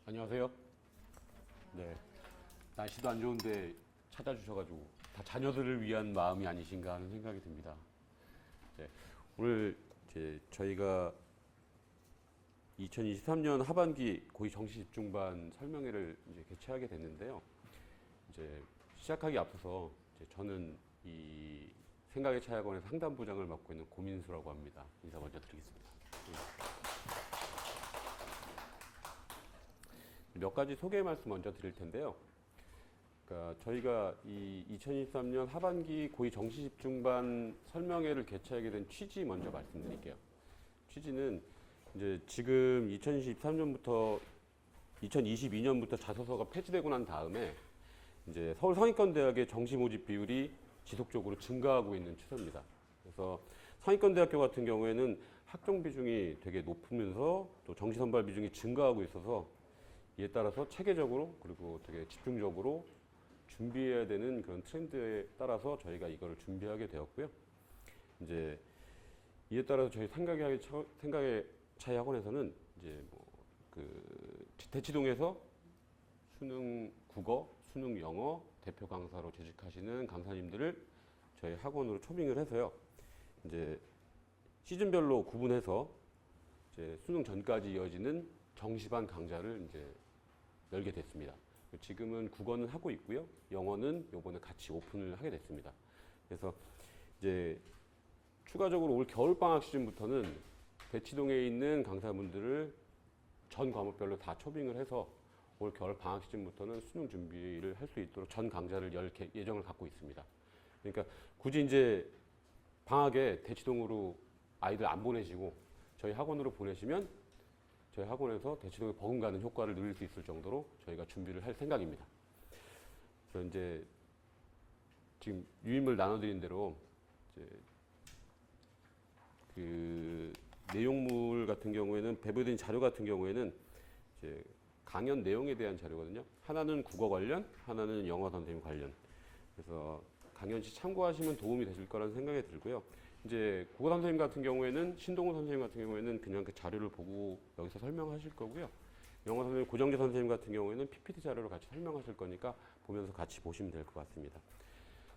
안녕하세요. 네, 날씨도 안 좋은데 찾아주셔가지고 다 자녀들을 위한 마음이 아니신가 하는 생각이 듭니다. 네, 오늘 이제 저희가 2023년 하반기 고위 정시 집중반 설명회를 이제 개최하게 됐는데요. 이제 시작하기 앞서서 이제 저는 이 생각의 차이학원의 상담부장을 맡고 있는 고민수라고 합니다. 인사 먼저 드리겠습니다. 몇 가지 소개 말씀 먼저 드릴 텐데요. 그러니까 저희가 이 2023년 하반기 고위 정시 집중반 설명회를 개최하게 된 취지 먼저 말씀드릴게요. 취지는 이제 지금 2023년부터 2022년부터 자소서가 폐지되고 난 다음에 이제 서울 상위권대학의 정시 모집 비율이 지속적으로 증가하고 있는 추세입니다. 그래서 상위권대학교 같은 경우에는 학종 비중이 되게 높으면서 또 정시 선발 비중이 증가하고 있어서 이에 따라서 체계적으로 그리고 되게 집중적으로 준비해야 되는 그런 트렌드에 따라서 저희가 이거를 준비하게 되었고요. 이제 이에 따라서 저희 생각의 차이 학원에서는 이제 대치동에서 수능 국어, 수능 영어 대표 강사로 재직하시는 강사님들을 저희 학원으로 초빙을 해서요. 이제 시즌별로 구분해서 이제 수능 전까지 이어지는 정시반 강좌를 이제 열게 됐습니다. 지금은 국어는 하고 있고요. 영어는 요번에 같이 오픈을 하게 됐습니다. 그래서 이제 추가적으로 올 겨울방학 시즌부터는 대치동에 있는 강사분들을 전 과목별로 다 초빙을 해서 올 겨울방학 시즌부터는 수능 준비를 할 수 있도록 전 강좌를 열 예정을 갖고 있습니다. 그러니까 굳이 이제 방학에 대치동으로 아이들 안 보내시고 저희 학원으로 보내시면 저희 학원에서 대치동에 버금가는 효과를 누릴 수 있을 정도로 저희가 준비를 할 생각입니다. 그래서 이제 지금 유인물 나눠드린 대로 이제 그 내용물 같은 경우에는 배부된 자료 같은 경우에는 이제 강연 내용에 대한 자료거든요. 하나는 국어 관련, 하나는 영어 선생님 관련. 그래서 강연 시 참고하시면 도움이 되실 거라는 생각이 들고요. 이제 국어 선생님 같은 경우에는 신동훈 선생님 같은 경우에는 그냥 그 자료를 보고 여기서 설명하실 거고요. 영어 선생님 고정재 선생님 같은 경우에는 PPT 자료로 같이 설명하실 거니까 보면서 같이 보시면 될 것 같습니다.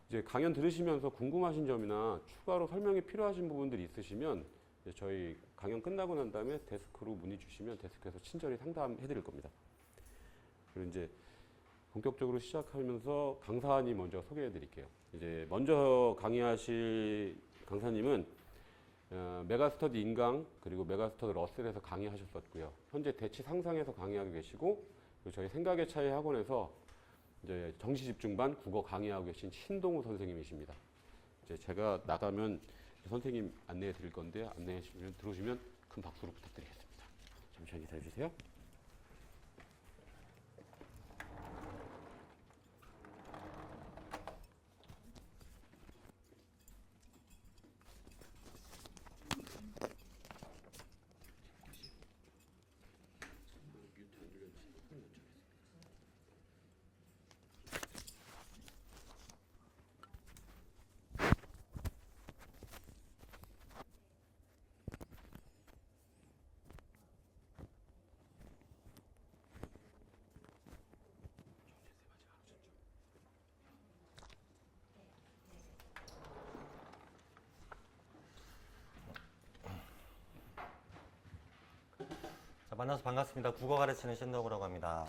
이제 강연 들으시면서 궁금하신 점이나 추가로 설명이 필요하신 부분들이 있으시면 이제 저희 강연 끝나고 난 다음에 데스크로 문의 주시면 데스크에서 친절히 상담해 드릴 겁니다. 그리고 이제 본격적으로 시작하면서 강사님 먼저 소개해 드릴게요. 이제 먼저 강의하실 강사님은 메가스터디 인강 그리고 메가스터디 러셀에서 강의하셨었고요. 현재 대치 상상에서 강의하고 계시고 그리고 저희 생각의 차이 학원에서 이제 정시 집중반 국어 강의하고 계신 신동우 선생님이십니다. 이제 제가 나가면 선생님 안내해 드릴 건데 안내해 주시면 들어오시면 큰 박수로 부탁드리겠습니다. 잠시만 기다려 주세요. 자, 만나서 반갑습니다. 국어 가르치는 신동우라고 합니다.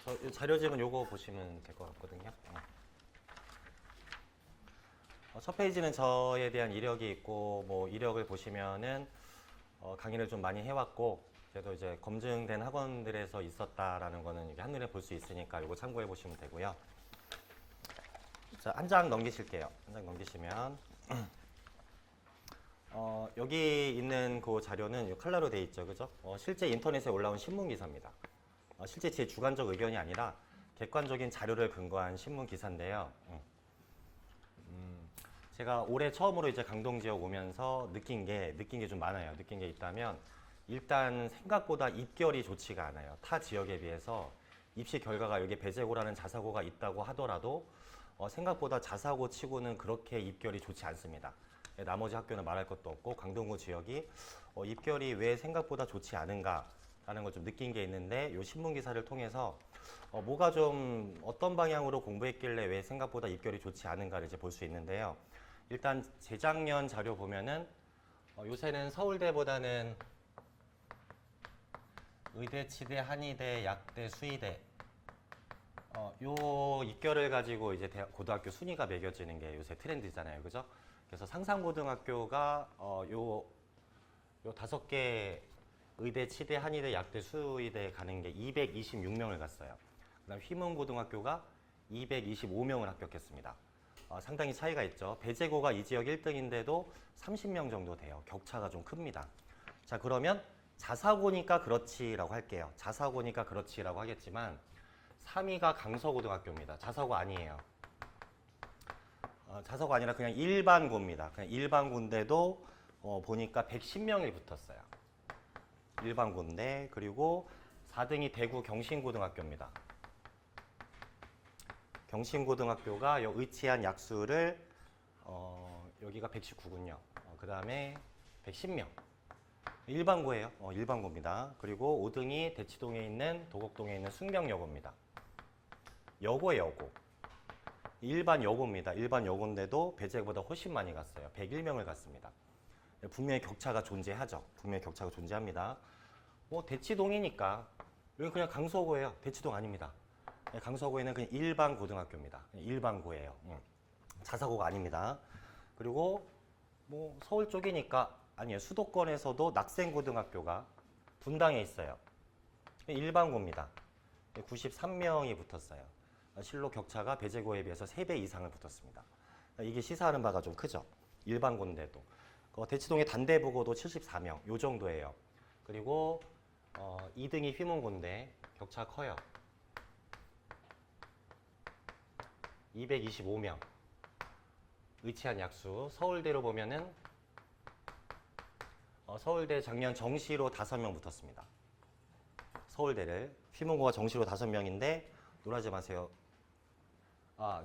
저 자료집은 요거 보시면 될 것 같거든요. 첫 페이지는 저에 대한 이력이 있고, 뭐 이력을 보시면은 강의를 좀 많이 해왔고, 그래도 이제 검증된 학원들에서 있었다라는 거는 이게 한눈에 볼 수 있으니까 요거 참고해 보시면 되고요. 자, 한 장 넘기실게요. 한 장 넘기시면. 여기 있는 그 자료는 칼라로 돼 있죠, 그죠? 실제 인터넷에 올라온 신문 기사입니다. 실제 제 주관적 의견이 아니라 객관적인 자료를 근거한 신문 기사인데요. 제가 올해 처음으로 이제 강동 지역 오면서 느낀 게 좀 많아요. 느낀 게 있다면 일단 생각보다 입결이 좋지가 않아요. 타 지역에 비해서 입시 결과가 여기 배재고라는 자사고가 있다고 하더라도 생각보다 자사고 치고는 그렇게 입결이 좋지 않습니다. 나머지 학교는 말할 것도 없고 강동구 지역이 입결이 왜 생각보다 좋지 않은가라는 걸 좀 느낀 게 있는데 이 신문 기사를 통해서 뭐가 좀 어떤 방향으로 공부했길래 왜 생각보다 입결이 좋지 않은가를 이제 볼 수 있는데요. 일단 재작년 자료 보면은 요새는 서울대보다는 의대, 치대, 한의대, 약대, 수의대 요 입결을 가지고 이제 고등학교 순위가 매겨지는 게 요새 트렌드잖아요, 그죠? 그래서 상산고등학교가 요 5개 의대, 치대, 한의대, 약대, 수의대 가는 게 226명을 갔어요. 그다음 휘문고등학교가 225명을 합격했습니다. 상당히 차이가 있죠. 배재고가 이 지역 1등인데도 30명 정도 돼요. 격차가 좀 큽니다. 자, 그러면 자사고니까 그렇지라고 할게요. 자사고니까 그렇지라고 하겠지만 3위가 강서고등학교입니다. 자사고 아니에요. 자사고 아니라 그냥 일반고입니다. 그냥 일반고인데도 보니까 110명이 붙었어요. 일반고인데 그리고 4등이 대구 경신고등학교입니다. 경신고등학교가 의치한 약수를 여기가 119군요. 그 다음에 110명. 일반고예요. 일반고입니다. 그리고 5등이 대치동에 있는 도곡동에 있는 숙명여고입니다. 여고예요, 여고. 일반 여고입니다. 일반 여고인데도 배재보다 훨씬 많이 갔어요. 101명을 갔습니다. 분명히 격차가 존재하죠. 분명히 격차가 존재합니다. 대치동이니까 여기 그냥 강서고예요. 대치동 아닙니다. 강서고에는 그냥 일반 고등학교입니다. 일반고예요. 자사고가 아닙니다. 그리고 서울 쪽이니까 아니에요. 수도권에서도 낙생고등학교가 분당에 있어요. 일반고입니다. 93명이 붙었어요. 실로 격차가 배재고에 비해서 3배 이상을 붙었습니다. 이게 시사하는 바가 좀 크죠. 일반고인데도. 대치동의 단대부고도 74명, 요 정도예요. 그리고 2등이 휘문고인데 격차 커요. 225명. 의치한 약수. 서울대로 보면은 서울대 작년 정시로 5명 붙었습니다. 서울대를. 휘문고가 정시로 5명인데 놀라지 마세요.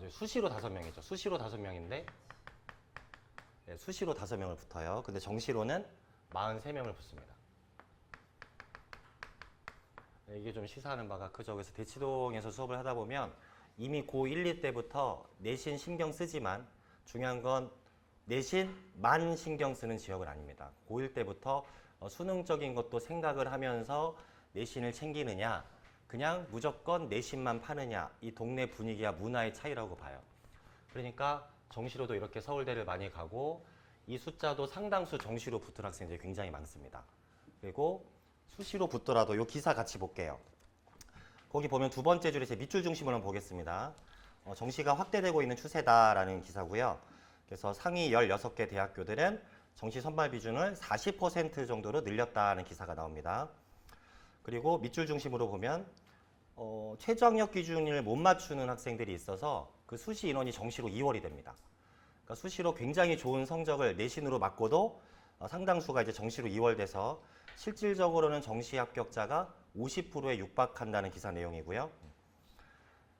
수시로 5명이죠. 수시로 5명인데 수시로 5명을 붙어요. 근데 정시로는 43명을 붙습니다. 이게 좀 시사하는 바가 크죠. 그래서 대치동에서 수업을 하다 보면 이미 고1, 2 때부터 내신 신경 쓰지만 중요한 건 내신만 신경 쓰는 지역은 아닙니다. 고1 때부터 수능적인 것도 생각을 하면서 내신을 챙기느냐, 그냥 무조건 내신만 파느냐, 이 동네 분위기와 문화의 차이라고 봐요. 그러니까 정시로도 이렇게 서울대를 많이 가고 이 숫자도 상당수 정시로 붙은 학생들이 굉장히 많습니다. 그리고 수시로 붙더라도 이 기사 같이 볼게요. 거기 보면 두 번째 줄에 제 밑줄 중심으로 한번 보겠습니다. 정시가 확대되고 있는 추세다라는 기사고요. 그래서 상위 16개 대학교들은 정시 선발 비중을 40% 정도로 늘렸다는 기사가 나옵니다. 그리고 밑줄 중심으로 보면 최저학력 기준을 못 맞추는 학생들이 있어서 그 수시 인원이 정시로 2월이 됩니다. 그러니까 수시로 굉장히 좋은 성적을 내신으로 맞고도 상당수가 이제 정시로 2월 돼서 실질적으로는 정시 합격자가 50%에 육박한다는 기사 내용이고요.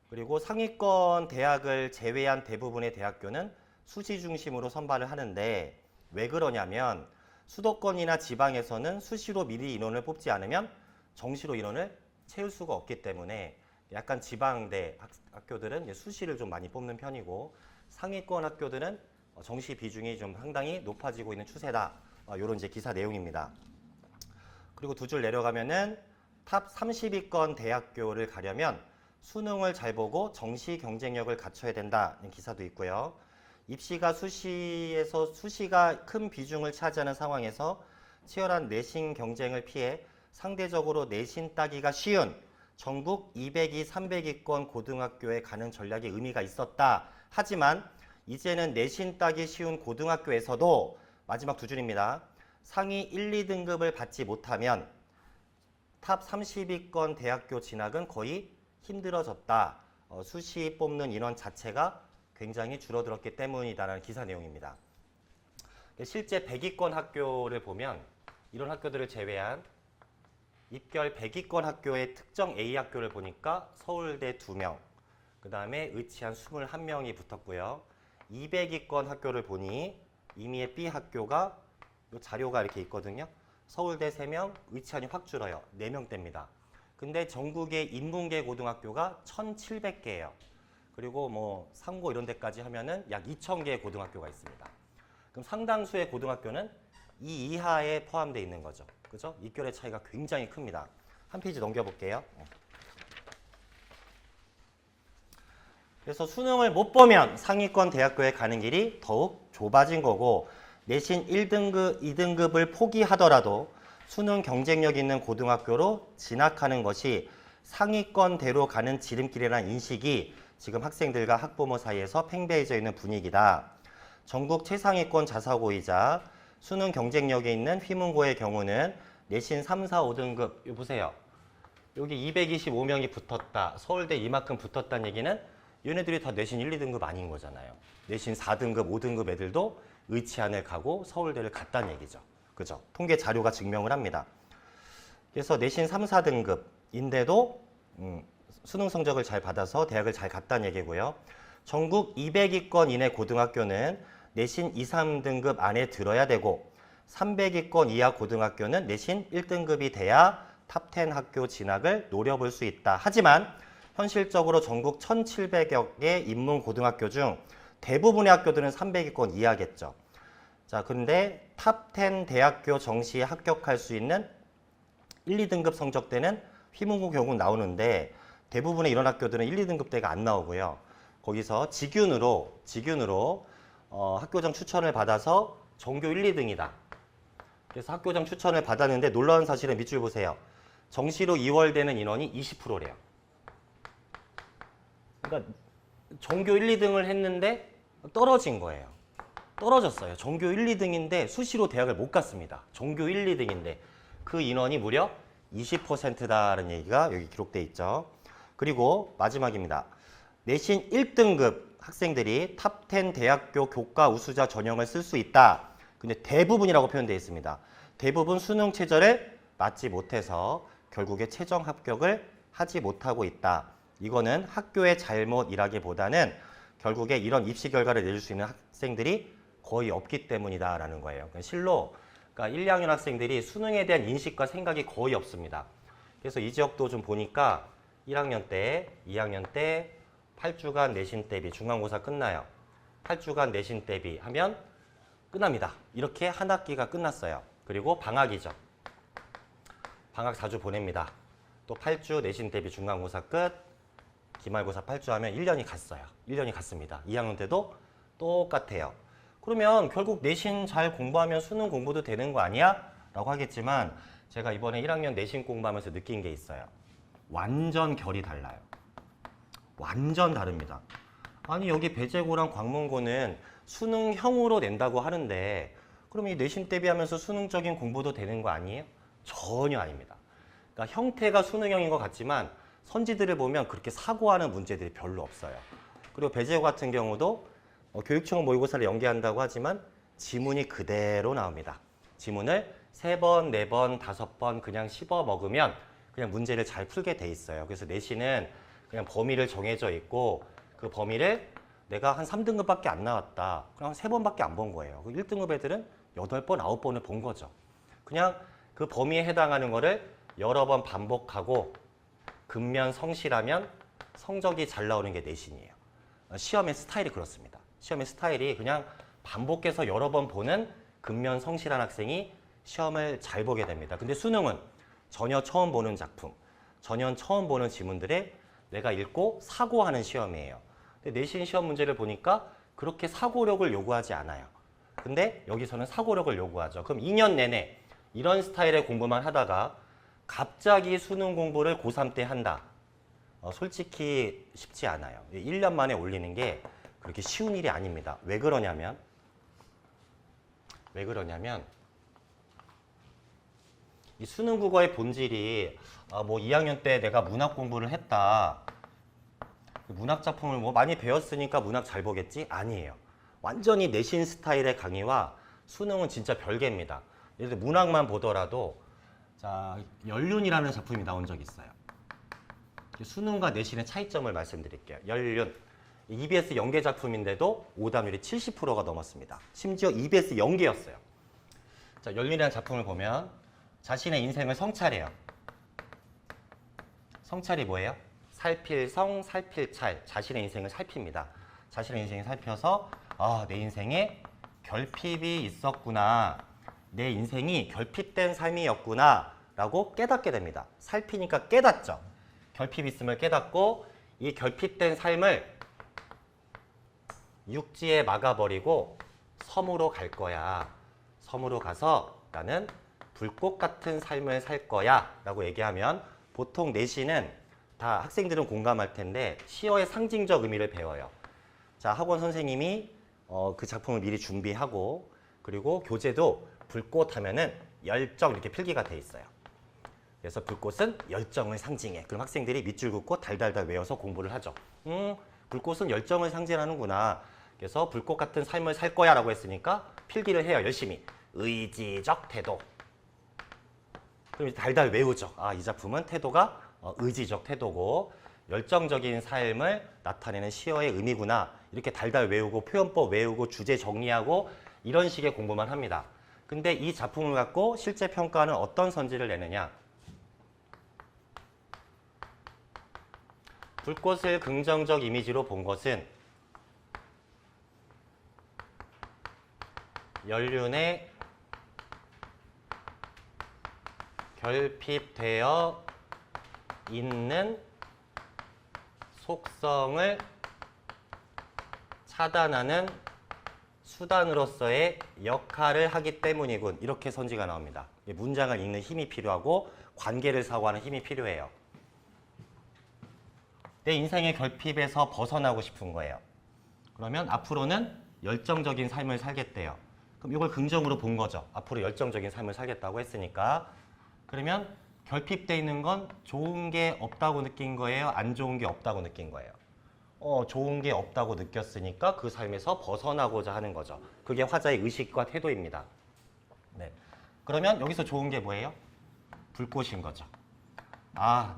그리고 상위권 대학을 제외한 대부분의 대학교는 수시 중심으로 선발을 하는데 왜 그러냐면 수도권이나 지방에서는 수시로 미리 인원을 뽑지 않으면 정시로 인원을 채울 수가 없기 때문에 약간 지방대 학교들은 수시를 좀 많이 뽑는 편이고 상위권 학교들은 정시 비중이 좀 상당히 높아지고 있는 추세다. 이런 이제 기사 내용입니다. 그리고 두 줄 내려가면은 탑 30위권 대학교를 가려면 수능을 잘 보고 정시 경쟁력을 갖춰야 된다는 기사도 있고요. 입시가 수시에서 수시가 큰 비중을 차지하는 상황에서 치열한 내신 경쟁을 피해 상대적으로 내신 따기가 쉬운 전국 200위, 300위권 고등학교에 가는 전략이 의미가 있었다. 하지만 이제는 내신 따기 쉬운 고등학교에서도 마지막 두 줄입니다. 상위 1, 2등급을 받지 못하면 탑 30위권 대학교 진학은 거의 힘들어졌다. 수시 뽑는 인원 자체가 굉장히 줄어들었기 때문이다라는 기사 내용입니다. 실제 100위권 학교를 보면 이런 학교들을 제외한 입결 100위권 학교의 특정 A 학교를 보니까 서울대 2명, 그 다음에 의치한 21명이 붙었고요. 200위권 학교를 보니 임의의 B 학교가 요 자료가 이렇게 있거든요. 서울대 3명, 의치안이 확 줄어요. 4명대입니다. 근데 전국의 인문계 고등학교가 1,700개예요. 그리고 뭐 상고 이런 데까지 하면은 약 2,000개의 고등학교가 있습니다. 그럼 상당수의 고등학교는 이 이하에 포함되어 있는 거죠. 그죠? 입결의 차이가 굉장히 큽니다. 한 페이지 넘겨볼게요. 그래서 수능을 못 보면 상위권 대학교에 가는 길이 더욱 좁아진 거고, 내신 1등급, 2등급을 포기하더라도 수능 경쟁력 있는 고등학교로 진학하는 것이 상위권대로 가는 지름길이라는 인식이 지금 학생들과 학부모 사이에서 팽배해져 있는 분위기다. 전국 최상위권 자사고이자 수능 경쟁력이 있는 휘문고의 경우는 내신 3, 4, 5등급, 이거 보세요. 여기 225명이 붙었다. 서울대 이만큼 붙었다는 얘기는 얘네들이 다 내신 1, 2등급 아닌 거잖아요. 내신 4등급, 5등급 애들도 의치안을 가고 서울대를 갔다는 얘기죠. 그죠? 통계 자료가 증명을 합니다. 그래서 내신 3, 4등급인데도 수능 성적을 잘 받아서 대학을 잘 갔다는 얘기고요. 전국 200위권 이내 고등학교는 내신 2, 3등급 안에 들어야 되고 300위권 이하 고등학교는 내신 1등급이 돼야 탑10 학교 진학을 노려볼 수 있다. 하지만 현실적으로 전국 1,700여 개 인문 고등학교 중 대부분의 학교들은 300위권 이하겠죠. 자, 근데 탑10 대학교 정시에 합격할 수 있는 1, 2등급 성적대는 휘문고 결국 나오는데 대부분의 이런 학교들은 1, 2등급대가 안 나오고요. 거기서 직윤으로 학교장 추천을 받아서 전교 1, 2등이다. 그래서 학교장 추천을 받았는데 놀라운 사실은 밑줄 보세요. 정시로 2월 되는 인원이 20%래요. 그러니까 전교 1, 2등을 했는데 떨어진 거예요. 떨어졌어요. 전교 1, 2등인데 수시로 대학을 못 갔습니다. 전교 1, 2등인데 그 인원이 무려 20%다라는 얘기가 여기 기록돼 있죠. 그리고 마지막입니다. 내신 1등급 학생들이 탑10 대학교 교과 우수자 전형을 쓸 수 있다. 근데 대부분이라고 표현되어 있습니다. 대부분 수능 최저를 맞지 못해서 결국에 최종 합격을 하지 못하고 있다. 이거는 학교의 잘못이라기보다는 결국에 이런 입시 결과를 내줄 수 있는 학생들이 거의 없기 때문이다라는 거예요. 실로 그러니까 1, 2학년 학생들이 수능에 대한 인식과 생각이 거의 없습니다. 그래서 이 지역도 좀 보니까 1학년 때, 2학년 때 8주간 내신 대비, 중간고사 끝나요. 8주간 내신 대비 하면 끝납니다. 이렇게 한 학기가 끝났어요. 그리고 방학이죠. 방학 4주 보냅니다. 또 8주 내신 대비 중간고사 끝, 기말고사 8주 하면 1년이 갔어요. 1년이 갔습니다. 2학년 때도 똑같아요. 그러면 결국 내신 잘 공부하면 수능 공부도 되는 거 아니야? 라고 하겠지만 제가 이번에 1학년 내신 공부하면서 느낀 게 있어요. 완전 결이 달라요. 완전 다릅니다. 아니 여기 배재고랑 광문고는 수능형으로 낸다고 하는데 그럼 이 내신 대비하면서 수능적인 공부도 되는 거 아니에요? 전혀 아닙니다. 그러니까 형태가 수능형인 것 같지만 선지들을 보면 그렇게 사고하는 문제들이 별로 없어요. 그리고 배재고 같은 경우도 교육청 모의고사를 연계한다고 하지만 지문이 그대로 나옵니다. 지문을 3번, 4번, 5번 그냥 씹어 먹으면 그냥 문제를 잘 풀게 돼 있어요. 그래서 내신은 그냥 범위를 정해져 있고 그 범위를 내가 한 3등급밖에 안 나왔다. 그럼 한 3번밖에 안 본 거예요. 1등급 애들은 8번, 9번을 본 거죠. 그냥 그 범위에 해당하는 거를 여러 번 반복하고 근면 성실하면 성적이 잘 나오는 게 내신이에요. 시험의 스타일이 그렇습니다. 시험의 스타일이 그냥 반복해서 여러 번 보는 근면 성실한 학생이 시험을 잘 보게 됩니다. 근데 수능은 전혀 처음 보는 작품, 전혀 처음 보는 지문들에 내가 읽고 사고하는 시험이에요. 근데 내신 시험 문제를 보니까 그렇게 사고력을 요구하지 않아요. 근데 여기서는 사고력을 요구하죠. 그럼 2년 내내 이런 스타일의 공부만 하다가 갑자기 수능 공부를 고3 때 한다. 솔직히 쉽지 않아요. 1년 만에 올리는 게 그렇게 쉬운 일이 아닙니다. 왜 그러냐면 이 수능 국어의 본질이 뭐 2학년 때 내가 문학 공부를 했다. 문학 작품을 뭐 많이 배웠으니까 문학 잘 보겠지? 아니에요. 완전히 내신 스타일의 강의와 수능은 진짜 별개입니다. 예를 들어 문학만 보더라도 자, 연륜이라는 작품이 나온 적이 있어요. 수능과 내신의 차이점을 말씀드릴게요. 연륜. EBS 연계 작품인데도 오답률이 70%가 넘었습니다. 심지어 EBS 연계였어요. 자, 연륜이라는 작품을 보면 자신의 인생을 성찰해요. 성찰이 뭐예요? 살필성, 살필찰, 자신의 인생을 살핍니다. 자신의 인생을 살펴서 내 인생에 결핍이 있었구나. 내 인생이 결핍된 삶이었구나 라고 깨닫게 됩니다. 살피니까 깨닫죠. 결핍이 있음을 깨닫고 이 결핍된 삶을 육지에 막아버리고 섬으로 갈 거야. 섬으로 가서 나는 불꽃 같은 삶을 살 거야 라고 얘기하면 보통 내신은 다 학생들은 공감할 텐데 시어의 상징적 의미를 배워요. 자, 학원 선생님이 그 작품을 미리 준비하고 그리고 교재도 불꽃 하면은 열정 이렇게 필기가 돼 있어요. 그래서 불꽃은 열정을 상징해. 그럼 학생들이 밑줄 긋고 달달달 외워서 공부를 하죠. 불꽃은 열정을 상징하는구나. 그래서 불꽃 같은 삶을 살 거야 라고 했으니까 필기를 해요. 열심히. 의지적 태도. 그럼 이제 달달 외우죠. 이 작품은 태도가 의지적 태도고 열정적인 삶을 나타내는 시어의 의미구나. 이렇게 달달 외우고 표현법 외우고 주제 정리하고 이런 식의 공부만 합니다. 근데 이 작품을 갖고 실제 평가는 어떤 선지를 내느냐. 불꽃을 긍정적 이미지로 본 것은 연륜에 결핍되어 있는 속성을 차단하는 수단으로서의 역할을 하기 때문이군. 이렇게 선지가 나옵니다. 문장을 읽는 힘이 필요하고 관계를 사고하는 힘이 필요해요. 내 인생의 결핍에서 벗어나고 싶은 거예요. 그러면 앞으로는 열정적인 삶을 살겠대요. 그럼 이걸 긍정으로 본 거죠. 앞으로 열정적인 삶을 살겠다고 했으니까. 그러면 결핍되어 있는 건 좋은 게 없다고 느낀 거예요? 안 좋은 게 없다고 느낀 거예요? 좋은 게 없다고 느꼈으니까 그 삶에서 벗어나고자 하는 거죠. 그게 화자의 의식과 태도입니다. 네. 그러면 여기서 좋은 게 뭐예요? 불꽃인 거죠.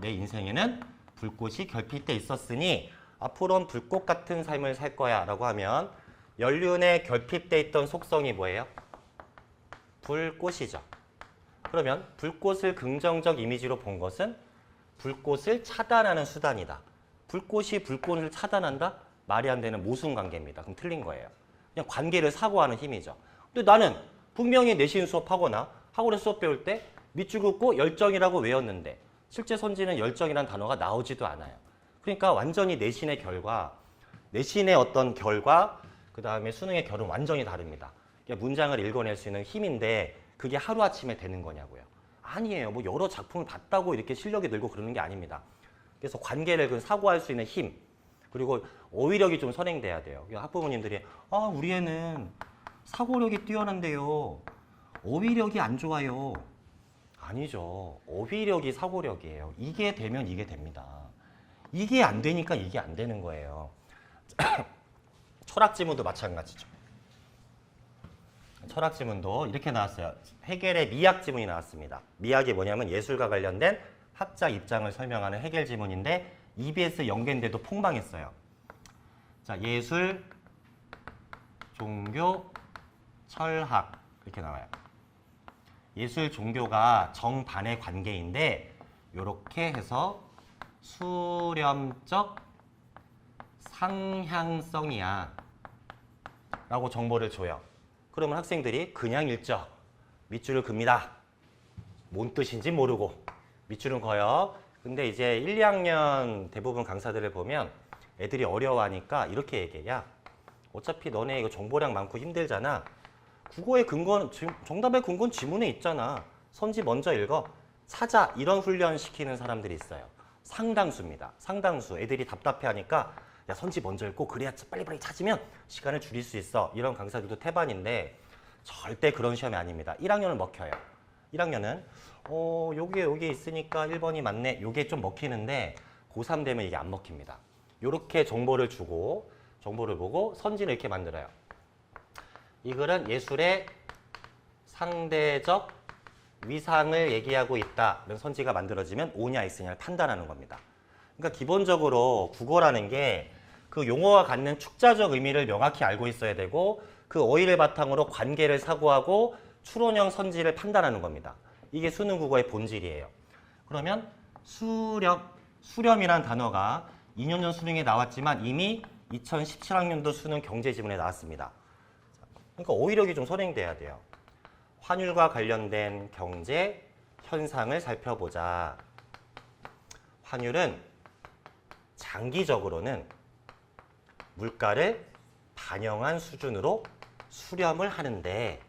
내 인생에는 불꽃이 결핍돼 있었으니 앞으로는 불꽃 같은 삶을 살 거야 라고 하면 연륜에 결핍돼 있던 속성이 뭐예요? 불꽃이죠. 그러면 불꽃을 긍정적 이미지로 본 것은 불꽃을 차단하는 수단이다. 불꽃이 불꽃을 차단한다? 말이 안 되는 모순관계입니다. 그럼 틀린 거예요. 그냥 관계를 사고하는 힘이죠. 근데 나는 분명히 내신 수업하거나 학원에 수업 배울 때 밑줄 긋고 열정이라고 외웠는데 실제 선지는 열정이라는 단어가 나오지도 않아요. 그러니까 완전히 내신의 결과, 내신의 어떤 결과, 그 다음에 수능의 결은 완전히 다릅니다. 그러니까 문장을 읽어낼 수 있는 힘인데 그게 하루아침에 되는 거냐고요. 아니에요. 뭐 여러 작품을 봤다고 이렇게 실력이 늘고 그러는 게 아닙니다. 그래서 관계를 사고할 수 있는 힘, 그리고 어휘력이 좀 선행돼야 돼요. 학부모님들이 우리 애는 사고력이 뛰어난데요. 어휘력이 안 좋아요. 아니죠. 어휘력이 사고력이에요. 이게 되면 이게 됩니다. 이게 안 되니까 이게 안 되는 거예요. 철학 지문도 마찬가지죠. 철학 지문도 이렇게 나왔어요. 해겔의 미학 지문이 나왔습니다. 미학이 뭐냐면 예술과 관련된 학자 입장을 설명하는 해겔 지문인데 EBS 연계인데도 폭망했어요. 자, 예술, 종교, 철학 이렇게 나와요. 예술, 종교가 정반의 관계인데 이렇게 해서 수렴적 상향성이야 라고 정보를 줘요. 그러면 학생들이 그냥 읽죠. 밑줄을 긋니다. 뭔 뜻인지 모르고 밑줄은 그어요. 근데 이제 1, 2학년 대부분 강사들을 보면 애들이 어려워하니까 이렇게 얘기해. 야, 어차피 너네 이거 정보량 많고 힘들잖아. 국어의 근거는, 정답의 근거는 지문에 있잖아. 선지 먼저 읽어. 찾아. 이런 훈련 시키는 사람들이 있어요. 상당수입니다. 상당수. 애들이 답답해하니까 야, 선지 먼저 읽고 그래야 빨리빨리 찾으면 시간을 줄일 수 있어. 이런 강사들도 태반인데 절대 그런 시험이 아닙니다. 1학년은 먹혀요. 1학년은 여기에 있으니까 1번이 맞네. 요게 좀 먹히는데 고3 되면 이게 안 먹힙니다. 요렇게 정보를 주고 정보를 보고 선지를 이렇게 만들어요. 이 글은 예술의 상대적 위상을 얘기하고 있다. 이런 선지가 만들어지면 오냐 있으냐를 판단하는 겁니다. 그러니까 기본적으로 국어라는 게 그 용어가 갖는 축자적 의미를 명확히 알고 있어야 되고 그 어휘를 바탕으로 관계를 사고하고 추론형 선지를 판단하는 겁니다. 이게 수능 국어의 본질이에요. 그러면 수렴이란 단어가 2년 전 수능에 나왔지만 이미 2017학년도 수능 경제지문에 나왔습니다. 그러니까 어휘력이 좀 선행돼야 돼요. 환율과 관련된 경제 현상을 살펴보자. 환율은 장기적으로는 물가를 반영한 수준으로 수렴을 하는데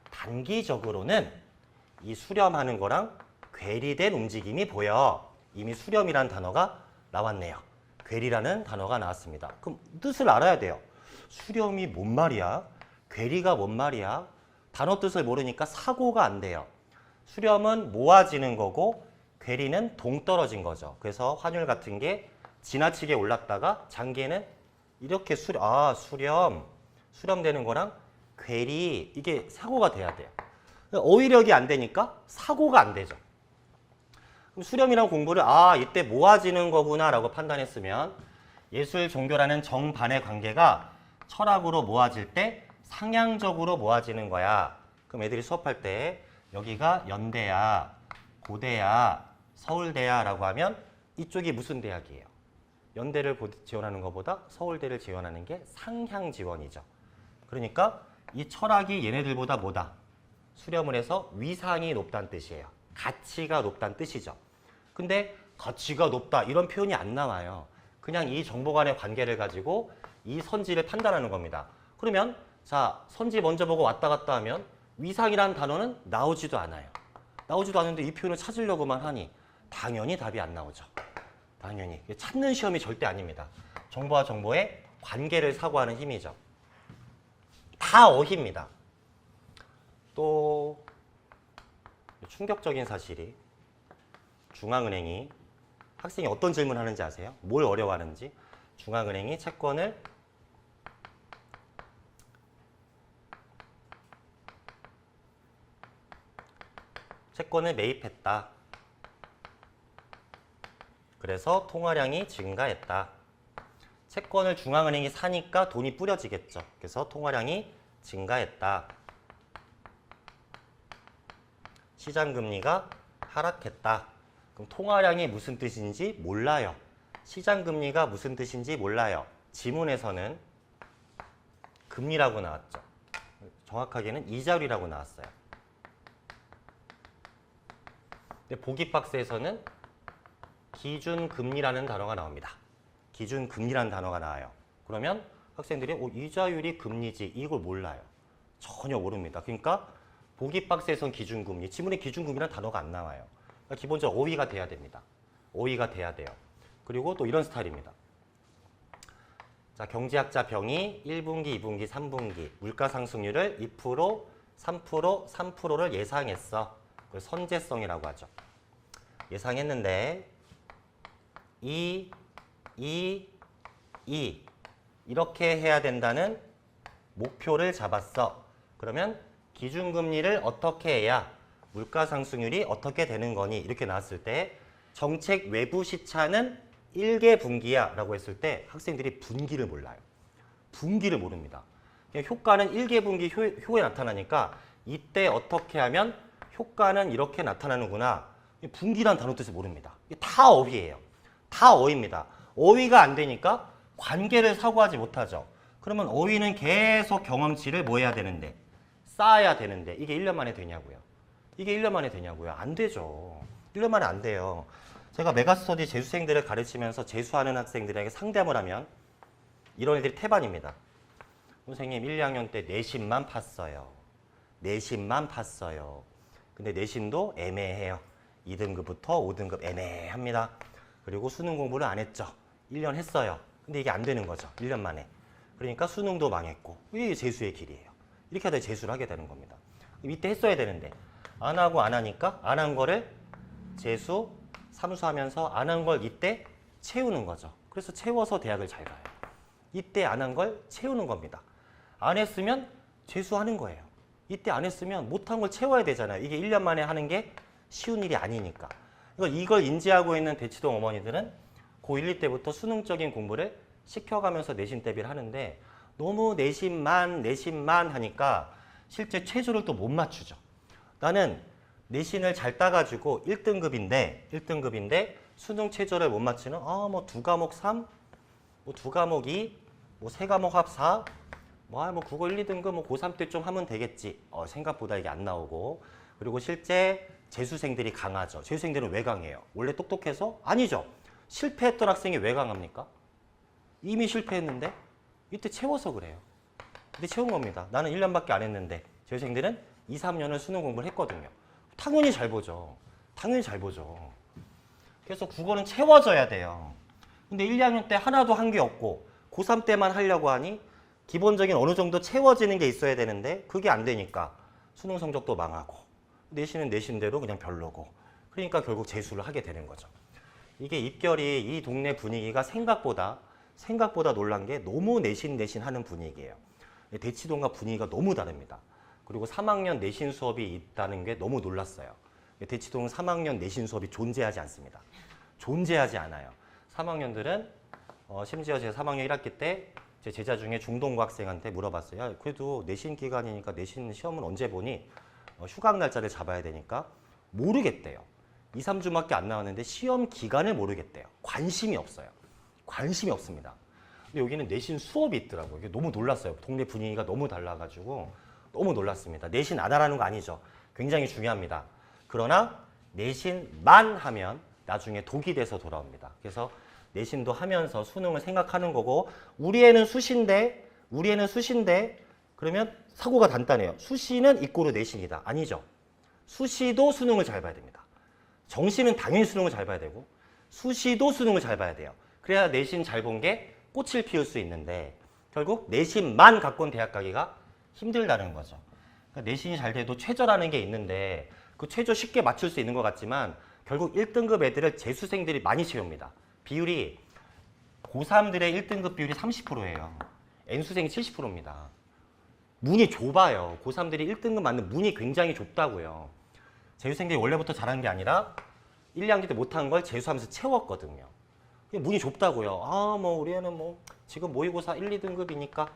단기적으로는 이 수렴하는 거랑 괴리된 움직임이 보여. 이미 수렴이라는 단어가 나왔네요. 괴리라는 단어가 나왔습니다. 그럼 뜻을 알아야 돼요. 수렴이 뭔 말이야? 괴리가 뭔 말이야? 단어 뜻을 모르니까 사고가 안 돼요. 수렴은 모아지는 거고 괴리는 동떨어진 거죠. 그래서 환율 같은 게 지나치게 올랐다가 장기에는 이렇게 수렴되는 거랑 괴리 이게 사고가 돼야 돼요. 어휘력이 안 되니까 사고가 안 되죠. 그럼 수렴이란 공부를 이때 모아지는 거구나라고 판단했으면 예술 종교라는 정반의 관계가 철학으로 모아질 때 상향적으로 모아지는 거야. 그럼 애들이 수업할 때 여기가 연대야, 고대야, 서울대야라고 하면 이쪽이 무슨 대학이에요? 연대를 지원하는 것보다 서울대를 지원하는 게 상향 지원이죠. 그러니까 이 철학이 얘네들보다 뭐다? 수렴을 해서 위상이 높다는 뜻이에요. 가치가 높다는 뜻이죠. 근데 가치가 높다 이런 표현이 안 나와요. 그냥 이 정보 간의 관계를 가지고 이 선지를 판단하는 겁니다. 그러면 자 선지 먼저 보고 왔다 갔다 하면 위상이라는 단어는 나오지도 않아요. 나오지도 않는데 이 표현을 찾으려고만 하니 당연히 답이 안 나오죠. 당연히. 찾는 시험이 절대 아닙니다. 정보와 정보의 관계를 사고하는 힘이죠. 다 어휘입니다. 또 충격적인 사실이 중앙은행이 학생이 어떤 질문을 하는지 아세요? 뭘 어려워하는지. 중앙은행이 채권을 매입했다. 그래서 통화량이 증가했다. 채권을 중앙은행이 사니까 돈이 뿌려지겠죠. 그래서 통화량이 증가했다. 시장금리가 하락했다. 그럼 통화량이 무슨 뜻인지 몰라요. 시장금리가 무슨 뜻인지 몰라요. 지문에서는 금리라고 나왔죠. 정확하게는 이자율이라고 나왔어요. 근데 보기 박스에서는 기준금리라는 단어가 나옵니다. 기준금리라는 단어가 나와요. 그러면 학생들이 이자율이 금리지 이걸 몰라요. 전혀 모릅니다. 그러니까 보기 박스에선 기준금리, 지문에 기준금리라는 단어가 안 나와요. 그러니까 기본적으로 어휘가 돼야 됩니다. 어휘가 돼야 돼요. 그리고 또 이런 스타일입니다. 자, 경제학자 병이 1분기, 2분기, 3분기 물가 상승률을 2%, 3%, 3%를 예상했어. 그걸 선제성이라고 하죠. 예상했는데 이렇게 해야 된다는 목표를 잡았어. 그러면 기준금리를 어떻게 해야 물가 상승률이 어떻게 되는 거니? 이렇게 나왔을 때 정책 외부 시차는 1개 분기야 라고 했을 때 학생들이 분기를 몰라요. 분기를 모릅니다. 그냥 효과는 1개 분기 효에 나타나니까 이때 어떻게 하면 효과는 이렇게 나타나는구나. 분기란 단어 뜻을 모릅니다. 다 어휘예요. 다 어휘입니다. 어휘가 안 되니까 관계를 사고하지 못하죠. 그러면 어휘는 계속 경험치를 뭐 해야 되는데? 쌓아야 되는데 이게 1년 만에 되냐고요. 이게 1년 만에 되냐고요. 안 되죠. 1년 만에 안 돼요. 제가 메가스터디 재수생들을 가르치면서 재수하는 학생들에게 상담을 하면 이런 애들이 태반입니다. 선생님 1, 2학년 때 내신만 팠어요. 내신만 팠어요. 근데 내신도 애매해요. 2등급부터 5등급 애매합니다. 그리고 수능 공부를 안 했죠. 1년 했어요. 근데 이게 안 되는 거죠. 1년 만에. 그러니까 수능도 망했고 이게 재수의 길이에요. 이렇게 하다 재수를 하게 되는 겁니다. 이때 했어야 되는데 안 하고 안 하니까 안 한 거를 재수, 삼수하면서 안 한 걸 이때 채우는 거죠. 그래서 채워서 대학을 잘 가요. 이때 안 한 걸 채우는 겁니다. 안 했으면 재수하는 거예요. 이때 안 했으면 못한 걸 채워야 되잖아요. 이게 1년 만에 하는 게 쉬운 일이 아니니까. 이걸 인지하고 있는 대치동 어머니들은 고1, 2 때부터 수능적인 공부를 시켜가면서 내신 대비를 하는데 너무 내신만 하니까 실제 최저를 또 못 맞추죠. 나는 내신을 잘 따가지고 1등급인데 수능 최저를 못 맞추는 뭐 2과목 3, 뭐 2과목 2, 뭐 3과목 합 4, 뭐 국어 1, 2등급 뭐 고3 때 좀 하면 되겠지. 생각보다 이게 안 나오고. 그리고 실제 재수생들이 강하죠. 재수생들은 왜 강해요? 원래 똑똑해서? 아니죠. 실패했던 학생이 왜 강합니까? 이미 실패했는데 이때 채워서 그래요. 이때 채운 겁니다. 나는 1년밖에 안 했는데 재수생들은 2, 3년을 수능 공부를 했거든요. 당연히 잘 보죠. 당연히 잘 보죠. 그래서 국어는 채워져야 돼요. 근데 1, 2학년 때 하나도 한 게 없고 고3 때만 하려고 하니 기본적인 어느 정도 채워지는 게 있어야 되는데 그게 안 되니까 수능 성적도 망하고 내신은 내신대로 그냥 별로고 그러니까 결국 재수를 하게 되는 거죠. 이게 입결이 이 동네 분위기가 생각보다 놀란 게 너무 내신 하는 분위기예요. 대치동과 분위기가 너무 다릅니다. 그리고 3학년 내신 수업이 있다는 게 너무 놀랐어요. 대치동은 3학년 내신 수업이 존재하지 않습니다. 존재하지 않아요. 3학년들은 심지어 제가 3학년 1학기 때 제 제자 중에 중동고 학생한테 물어봤어요. 야, 그래도 내신 기간이니까 내신 시험은 언제 보니? 휴강 날짜를 잡아야 되니까 모르겠대요. 2, 3주밖에 안 나왔는데 시험 기간을 모르겠대요. 관심이 없어요. 관심이 없습니다. 근데 여기는 내신 수업이 있더라고요. 이게 너무 놀랐어요. 동네 분위기가 너무 달라가지고 너무 놀랐습니다. 내신 안 하라는 거 아니죠. 굉장히 중요합니다. 그러나 내신만 하면 나중에 독이 돼서 돌아옵니다. 그래서 내신도 하면서 수능을 생각하는 거고 우리 애는 수시인데 그러면 사고가 단단해요. 수시는 이꼬르 내신이다. 아니죠. 수시도 수능을 잘 봐야 됩니다. 정시는 당연히 수능을 잘 봐야 되고 수시도 수능을 잘 봐야 돼요. 그래야 내신 잘 본 게 꽃을 피울 수 있는데 결국 내신만 갖고 온 대학 가기가 힘들다는 거죠. 그러니까 내신이 잘 돼도 최저라는 게 있는데 그 최저 쉽게 맞출 수 있는 것 같지만 결국 1등급 애들을 재수생들이 많이 채웁니다. 비율이 고3들의 1등급 비율이 30%예요. N수생이 70%입니다. 문이 좁아요. 고3들이 1등급 맞는 문이 굉장히 좁다고요. 재수생들이 원래부터 잘하는 게 아니라 1, 2학년 때 못한 걸 재수하면서 채웠거든요. 문이 좁다고요. 뭐 우리 애는 뭐 지금 모의고사 1, 2등급이니까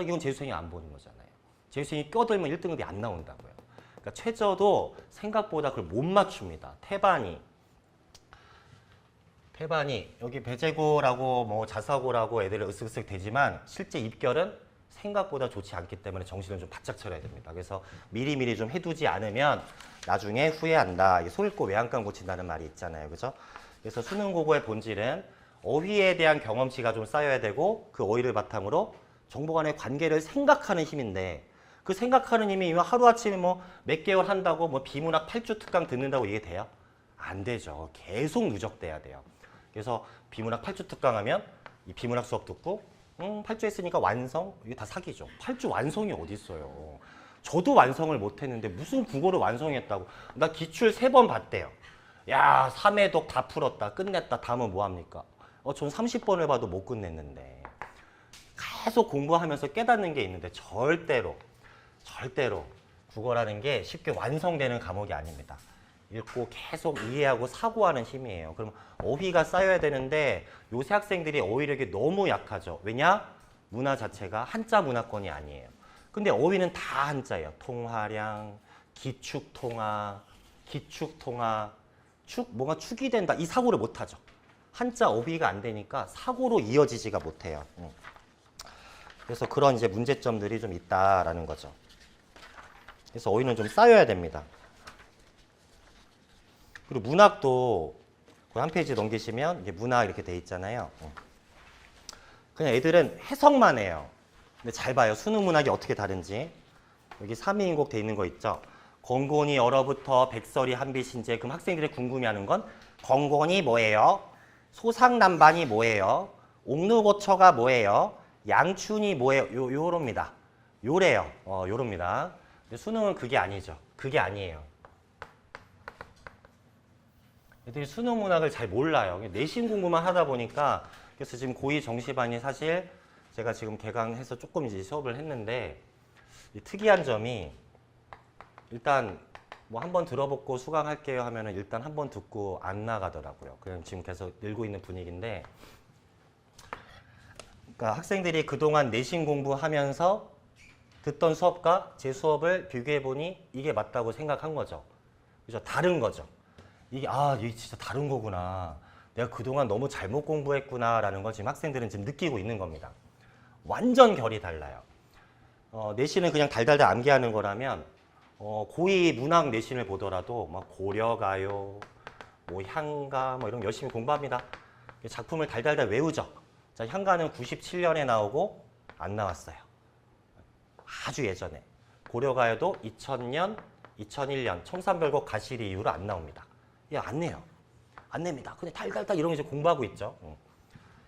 이건 재수생이 안 보는 거잖아요. 재수생이 껴들면 1등급이 안 나온다고요. 그러니까 최저도 생각보다 그걸 못 맞춥니다. 태반이 여기 배제고라고 뭐 자사고라고 애들을 으쓱으쓱 대지만 실제 입결은 생각보다 좋지 않기 때문에 정신을 좀 바짝 차려야 됩니다. 그래서 미리미리 좀 해두지 않으면 나중에 후회한다. 소 읽고 외양간 고친다는 말이 있잖아요. 그죠? 그래서 수능 국어의 본질은 어휘에 대한 경험치가 좀 쌓여야 되고 그 어휘를 바탕으로 정보 간의 관계를 생각하는 힘인데 그 생각하는 힘이 하루아침에 뭐 몇 개월 한다고 뭐 비문학 8주 특강 듣는다고 이게 돼요? 안 되죠. 계속 누적돼야 돼요. 그래서 비문학 8주 특강하면 이 비문학 수업 듣고 8주 했으니까 완성? 이게 다 사기죠. 8주 완성이 어디 있어요. 저도 완성을 못했는데 무슨 국어를 완성했다고. 나 기출 3번 봤대요. 야 3회독 다 풀었다. 끝냈다. 다음은 뭐합니까? 전 30번을 봐도 못 끝냈는데. 계속 공부하면서 깨닫는 게 있는데 절대로 국어라는 게 쉽게 완성되는 과목이 아닙니다. 읽고 계속 이해하고 사고하는 힘이에요. 그럼 어휘가 쌓여야 되는데 요새 학생들이 어휘력이 너무 약하죠. 왜냐? 문화 자체가 한자 문화권이 아니에요. 근데 어휘는 다 한자예요. 통화량, 기축통화, 뭔가 축이 된다. 이 사고를 못하죠. 한자 어휘가 안 되니까 사고로 이어지지가 못해요. 그래서 그런 이제 문제점들이 좀 있다라는 거죠. 그래서 어휘는 좀 쌓여야 됩니다. 그리고 문학도 한 페이지 넘기시면 이제 문학 이렇게 돼 있잖아요. 그냥 애들은 해석만 해요. 근데 잘 봐요. 수능 문학이 어떻게 다른지. 여기 3위인곡 돼 있는 거 있죠. 건곤이 얼어붙어 백설이 한빛인지. 그럼 학생들이 궁금해하는 건 건곤이 뭐예요? 소상난반이 뭐예요? 옥루고처가 뭐예요? 양춘이 뭐예요? 요럽니다. 요래요. 요럽니다. 근데 수능은 그게 아니죠. 그게 아니에요. 애들이 수능 문학을 잘 몰라요. 내신 공부만 하다 보니까 그래서 지금 고2 정시반이 사실 제가 지금 개강해서 조금 이제 수업을 했는데 특이한 점이 일단 뭐 한번 들어보고 수강할게요 하면은 일단 한번 듣고 안 나가더라고요. 그냥 지금 계속 늘고 있는 분위기인데 그러니까 학생들이 그동안 내신 공부하면서 듣던 수업과 제 수업을 비교해 보니 이게 맞다고 생각한 거죠. 그죠? 다른 거죠. 이게 진짜 다른 거구나. 내가 그동안 너무 잘못 공부했구나라는 걸 지금 학생들은 지금 느끼고 있는 겁니다. 완전 결이 달라요. 내신을 그냥 달달달 암기하는 거라면 고2 문학 내신을 보더라도 막 고려가요, 뭐 향가 뭐 이런 거 열심히 공부합니다. 작품을 달달달 외우죠. 자, 향가는 97년에 나오고 안 나왔어요. 아주 예전에. 고려가요도 2000년, 2001년 청산별곡 가시리 이후로 안 나옵니다. 안 내요. 안 냅니다. 근데 달달달 이런 거 이제 공부하고 있죠.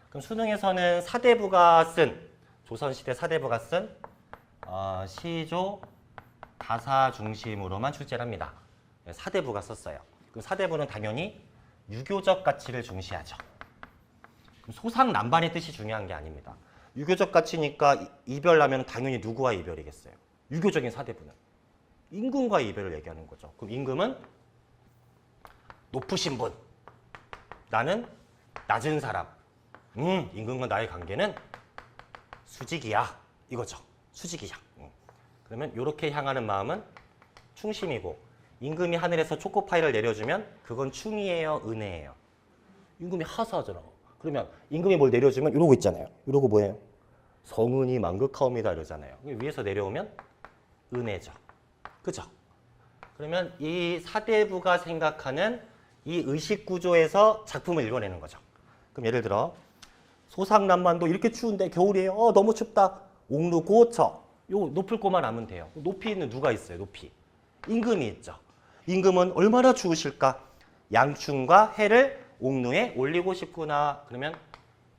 그럼 수능에서는 사대부가 쓴, 조선시대 사대부가 쓴 시조 가사 중심으로만 출제를 합니다. 사대부가 썼어요. 그럼 사대부는 당연히 유교적 가치를 중시하죠. 그럼 소상난반의 뜻이 중요한 게 아닙니다. 유교적 가치니까 이별하면 당연히 누구와 이별이겠어요? 유교적인 사대부는. 임금과의 이별을 얘기하는 거죠. 그럼 임금은 높으신 분, 나는 낮은 사람. 임금과 나의 관계는 수직이야. 이거죠. 수직이야. 그러면 이렇게 향하는 마음은 충심이고, 임금이 하늘에서 초코파이를 내려주면 그건 충이에요, 은혜예요. 임금이 하사하잖아. 그러면 임금이 뭘 내려주면 이러고 있잖아요. 이러고 뭐예요? 성은이 만극하옵니다 이러잖아요. 위에서 내려오면 은혜죠. 그죠? 그러면 이 사대부가 생각하는 이 의식 구조에서 작품을 읽어내는 거죠. 그럼 예를 들어 소상난반도 이렇게 추운데 겨울이에요. 너무 춥다. 옥루 고처. 요 높을 거만 하면 돼요. 높이 있는 누가 있어요? 높이. 임금이 있죠. 임금은 얼마나 추우실까? 양춘과 해를 옥루에 올리고 싶구나. 그러면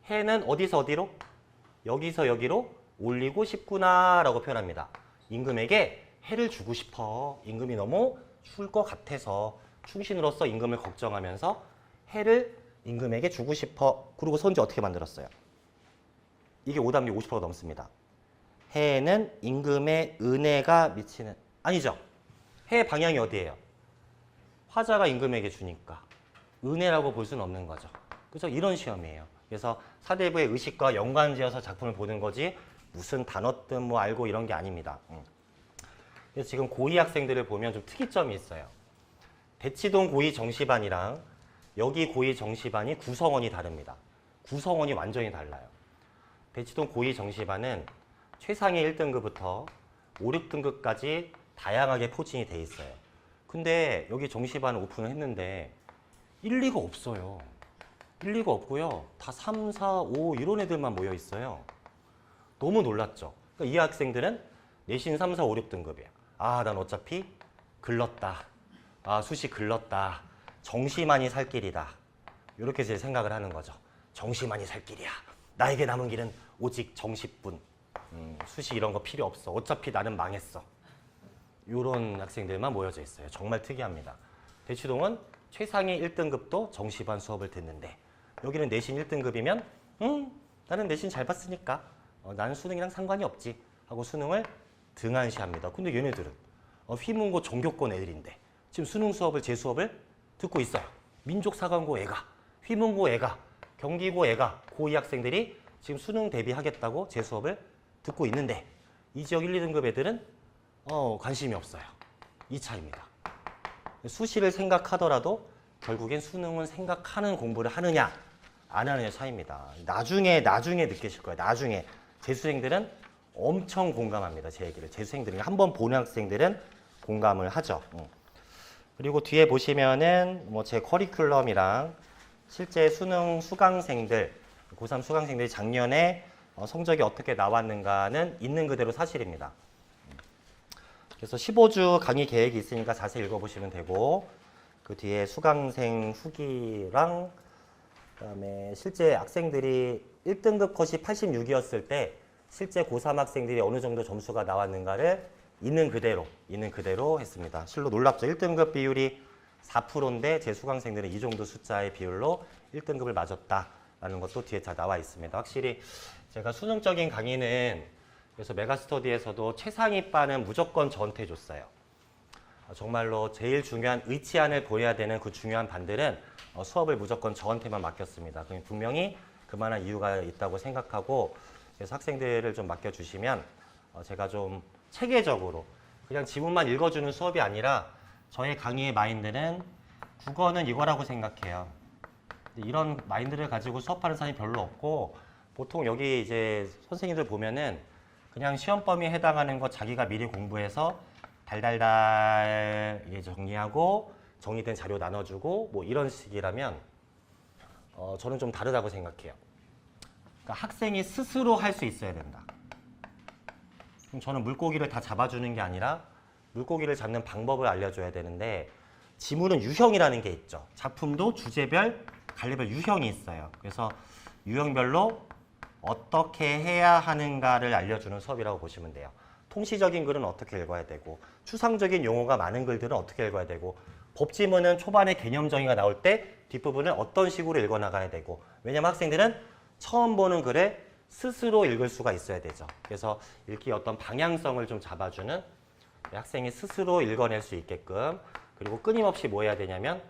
해는 어디서 어디로? 여기서 여기로 올리고 싶구나 라고 표현합니다. 임금에게 해를 주고 싶어. 임금이 너무 추울 것 같아서 충신으로서 임금을 걱정하면서 해를 임금에게 주고 싶어. 그리고 선지 어떻게 만들었어요? 이게 오답률 50% 넘습니다. 해에는 임금의 은혜가 미치는, 아니죠. 해의 방향이 어디예요? 화자가 임금에게 주니까 은혜라고 볼 수는 없는 거죠. 그래서 이런 시험이에요. 그래서 사대부의 의식과 연관지어서 작품을 보는 거지 무슨 단어든 뭐 알고 이런 게 아닙니다. 그래서 지금 고2 학생들을 보면 좀 특이점이 있어요. 대치동 고2 정시반이랑 여기 고2 정시반이 구성원이 다릅니다. 구성원이 완전히 달라요. 대치동 고2 정시반은 최상위 1등급부터 5, 6등급까지 다양하게 포진이 돼 있어요. 근데 여기 정시반 오픈을 했는데 1, 2가 없어요. 1, 2가 없고요. 다 3, 4, 5 이런 애들만 모여 있어요. 너무 놀랐죠. 그러니까 이 학생들은 내신 3, 4, 5, 6등급이에요. 난 어차피 글렀다. 수시 글렀다. 정시만이 살 길이다. 이렇게 제 생각을 하는 거죠. 정시만이 살 길이야. 나에게 남은 길은 오직 정시뿐. 수시 이런 거 필요 없어. 어차피 나는 망했어. 이런 학생들만 모여져 있어요. 정말 특이합니다. 대치동은 최상위 1등급도 정시반 수업을 듣는데 여기는 내신 1등급이면 나는 내신 잘 봤으니까 나는 수능이랑 상관이 없지 하고 수능을 등한시합니다. 근데 얘네들은 휘문고 전교권 애들인데 지금 수능 수업을 제 수업을 듣고 있어요. 민족사관고 애가, 휘문고 애가, 경기고 애가 고2 학생들이 지금 수능 대비하겠다고 제 수업을 듣고 있는데 이 지역 1, 2등급 애들은 관심이 없어요. 이 차이입니다. 수시를 생각하더라도 결국엔 수능은 생각하는 공부를 하느냐 안 하느냐 차이입니다. 나중에 느끼실 거예요. 나중에 재수생들은 엄청 공감합니다. 제 얘기를. 재수생들은 한번 보는 학생들은 공감을 하죠. 그리고 뒤에 보시면은 뭐 제 커리큘럼이랑 실제 수능 수강생들, 고3 수강생들이 작년에 성적이 어떻게 나왔는가는 있는 그대로 사실입니다. 그래서 15주 강의 계획이 있으니까 자세히 읽어보시면 되고 그 뒤에 수강생 후기랑 그다음에 실제 학생들이 1등급 컷이 86이었을 때 실제 고3 학생들이 어느 정도 점수가 나왔는가를 있는 그대로 했습니다. 실로 놀랍죠. 1등급 비율이 4%인데 제 수강생들은 이 정도 숫자의 비율로 1등급을 맞았다라는 것도 뒤에 다 나와 있습니다. 확실히 제가 수능적인 강의는 그래서 메가스터디에서도 최상위 바는 무조건 저한테 줬어요. 정말로 제일 중요한 의치안을 보여야 되는 그 중요한 반들은 수업을 무조건 저한테만 맡겼습니다. 분명히 그만한 이유가 있다고 생각하고 그래서 학생들을 좀 맡겨주시면 제가 좀 체계적으로 그냥 지문만 읽어주는 수업이 아니라 저의 강의의 마인드는 국어는 이거라고 생각해요. 이런 마인드를 가지고 수업하는 사람이 별로 없고 보통 여기 이제 선생님들 보면은 그냥 시험 범위에 해당하는 거 자기가 미리 공부해서 달달달 정리하고 정리된 자료 나눠주고 뭐 이런 식이라면 저는 좀 다르다고 생각해요. 그러니까 학생이 스스로 할 수 있어야 된다. 그럼 저는 물고기를 다 잡아주는 게 아니라 물고기를 잡는 방법을 알려줘야 되는데 지문은 유형이라는 게 있죠. 작품도 주제별, 갈래별 유형이 있어요. 그래서 유형별로 어떻게 해야 하는가를 알려주는 수업이라고 보시면 돼요. 통시적인 글은 어떻게 읽어야 되고 추상적인 용어가 많은 글들은 어떻게 읽어야 되고 법지문은 초반에 개념 정의가 나올 때 뒷부분을 어떤 식으로 읽어나가야 되고 왜냐면 학생들은 처음 보는 글을 스스로 읽을 수가 있어야 되죠. 그래서 읽기 어떤 방향성을 좀 잡아주는 학생이 스스로 읽어낼 수 있게끔 그리고 끊임없이 뭐 해야 되냐면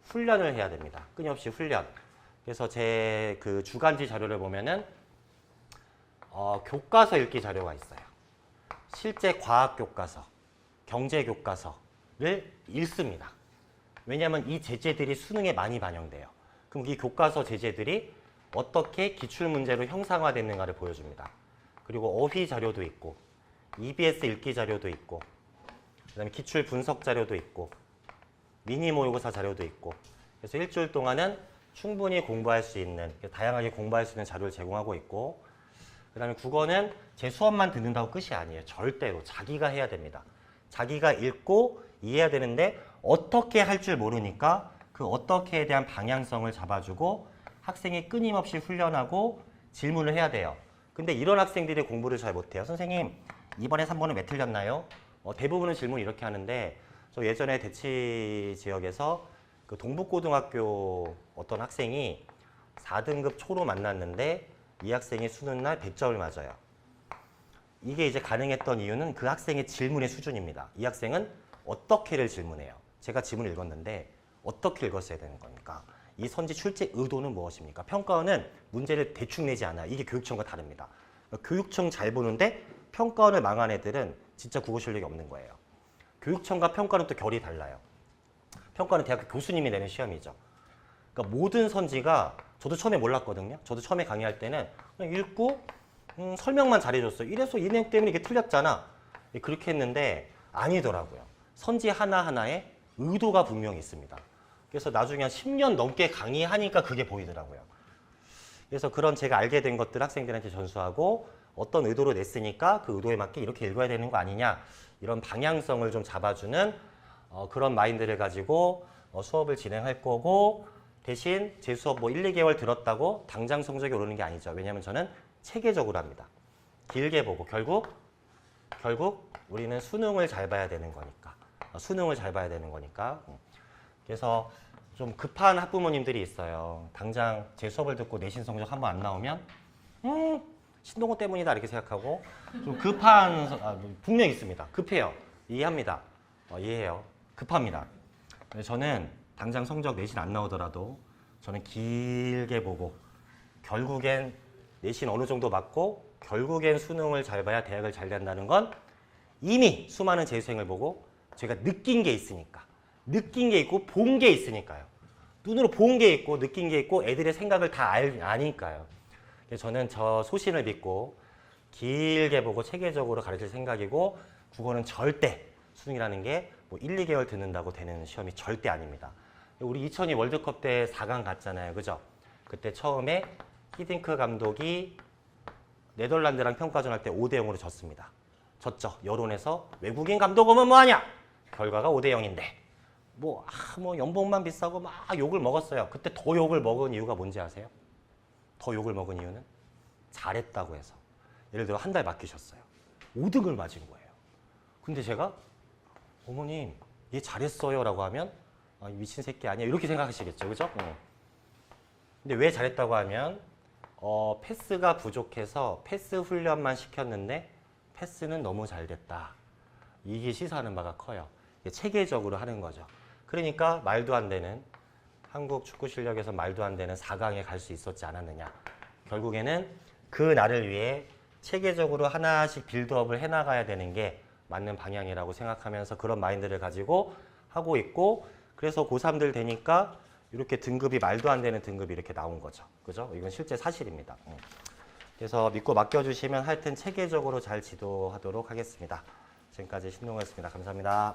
훈련을 해야 됩니다. 끊임없이 훈련. 그래서 제 그 주간지 자료를 보면은 교과서 읽기 자료가 있어요. 실제 과학 교과서, 경제 교과서를 읽습니다. 왜냐하면 이 제재들이 수능에 많이 반영돼요. 그럼 이 교과서 제재들이 어떻게 기출문제로 형상화됐는가를 보여줍니다. 그리고 어휘 자료도 있고 EBS 읽기 자료도 있고 그다음에 기출 분석 자료도 있고 미니 모의고사 자료도 있고 그래서 일주일 동안은 충분히 공부할 수 있는 다양하게 공부할 수 있는 자료를 제공하고 있고 그다음에 국어는 제 수업만 듣는다고 끝이 아니에요. 절대로 자기가 해야 됩니다. 자기가 읽고 이해해야 되는데 어떻게 할 줄 모르니까 그 어떻게에 대한 방향성을 잡아주고 학생이 끊임없이 훈련하고 질문을 해야 돼요. 근데 이런 학생들이 공부를 잘 못해요. 선생님 이번에 3번은 왜 틀렸나요? 대부분은 질문 이렇게 하는데 저 예전에 대치 지역에서 그 동북고등학교 어떤 학생이 4등급 초로 만났는데 이 학생이 수능 날 100점을 맞아요. 이게 이제 가능했던 이유는 그 학생의 질문의 수준입니다. 이 학생은 어떻게를 질문해요. 제가 지문을 읽었는데 어떻게 읽었어야 되는 겁니까? 이 선지 출제 의도는 무엇입니까? 평가원은 문제를 대충 내지 않아요. 이게 교육청과 다릅니다. 교육청 잘 보는데 평가원을 망한 애들은 진짜 국어 실력이 없는 거예요. 교육청과 평가는 또 결이 달라요. 평가는 대학교 교수님이 내는 시험이죠. 그러니까 모든 선지가 저도 처음에 몰랐거든요. 저도 처음에 강의할 때는 그냥 읽고 설명만 잘해줬어요. 이래서 이 내용 때문에 이게 틀렸잖아. 그렇게 했는데 아니더라고요. 선지 하나하나에 의도가 분명히 있습니다. 그래서 나중에 한 10년 넘게 강의하니까 그게 보이더라고요. 그래서 그런 제가 알게 된 것들 학생들한테 전수하고 어떤 의도로 냈으니까 그 의도에 맞게 이렇게 읽어야 되는 거 아니냐 이런 방향성을 좀 잡아주는 그런 마인드를 가지고 수업을 진행할 거고 대신 제 수업 뭐 1, 2개월 들었다고 당장 성적이 오르는 게 아니죠. 왜냐하면 저는 체계적으로 합니다. 길게 보고 결국 우리는 수능을 잘 봐야 되는 거니까. 수능을 잘 봐야 되는 거니까. 그래서 좀 급한 학부모님들이 있어요. 당장 제 수업을 듣고 내신 성적 한번 안 나오면 신동호 때문이다 이렇게 생각하고 좀 급한 분명히 있습니다. 급해요. 이해합니다. 이해해요. 급합니다. 저는 당장 성적 내신 안 나오더라도 저는 길게 보고 결국엔 내신 어느 정도 맞고 결국엔 수능을 잘 봐야 대학을 잘 간다는 건 이미 수많은 재수생을 보고 제가 느낀 게 있으니까 느낀 게 있고 본 게 있으니까요. 눈으로 본 게 있고 느낀 게 있고 애들의 생각을 다 아니까요. 그래서 저는 저 소신을 믿고 길게 보고 체계적으로 가르칠 생각이고 국어는 절대 수능이라는 게 뭐 1, 2개월 듣는다고 되는 시험이 절대 아닙니다. 우리 2002 월드컵 때 4강 갔잖아요. 그죠? 그때 처음에 히딩크 감독이 네덜란드랑 평가전 할 때 5대0으로 졌습니다. 졌죠. 여론에서 외국인 감독 오면 뭐하냐? 결과가 5대0인데 뭐 연봉만 비싸고 막 욕을 먹었어요. 그때 더 욕을 먹은 이유가 뭔지 아세요? 더 욕을 먹은 이유는 잘했다고 해서. 예를 들어 한 달 맡기셨어요. 5등을 맞은 거예요. 근데 제가 어머님 얘 잘했어요 라고 하면 미친 새끼 아니야 이렇게 생각하시겠죠. 그죠? 근데 왜 잘했다고 하면 패스가 부족해서 패스 훈련만 시켰는데 패스는 너무 잘 됐다. 이게 시사하는 바가 커요. 체계적으로 하는 거죠. 그러니까 말도 안 되는 한국 축구 실력에서 말도 안 되는 4강에 갈 수 있었지 않았느냐. 결국에는 그 날을 위해 체계적으로 하나씩 빌드업을 해나가야 되는 게 맞는 방향이라고 생각하면서 그런 마인드를 가지고 하고 있고, 그래서 고3들 되니까 이렇게 등급이 말도 안 되는 등급이 이렇게 나온 거죠. 그죠? 이건 실제 사실입니다. 그래서 믿고 맡겨주시면 하여튼 체계적으로 잘 지도하도록 하겠습니다. 지금까지 신동호였습니다. 감사합니다.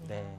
네.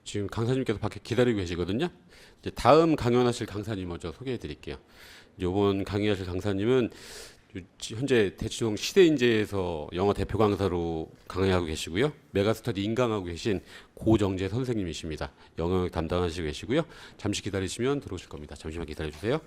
지금 강사님께서 밖에 기다리고 계시거든요. 이제 다음 강연하실 강사님 먼저 소개해 드릴게요. 이번 강의하실 강사님은 현재 대치동 시대인재에서 영어 대표 강사로 강의하고 계시고요. 메가스터디 인강하고 계신 고정재 선생님이십니다. 영어 담당하시고 계시고요. 잠시 기다리시면 들어오실 겁니다. 잠시만 기다려 주세요.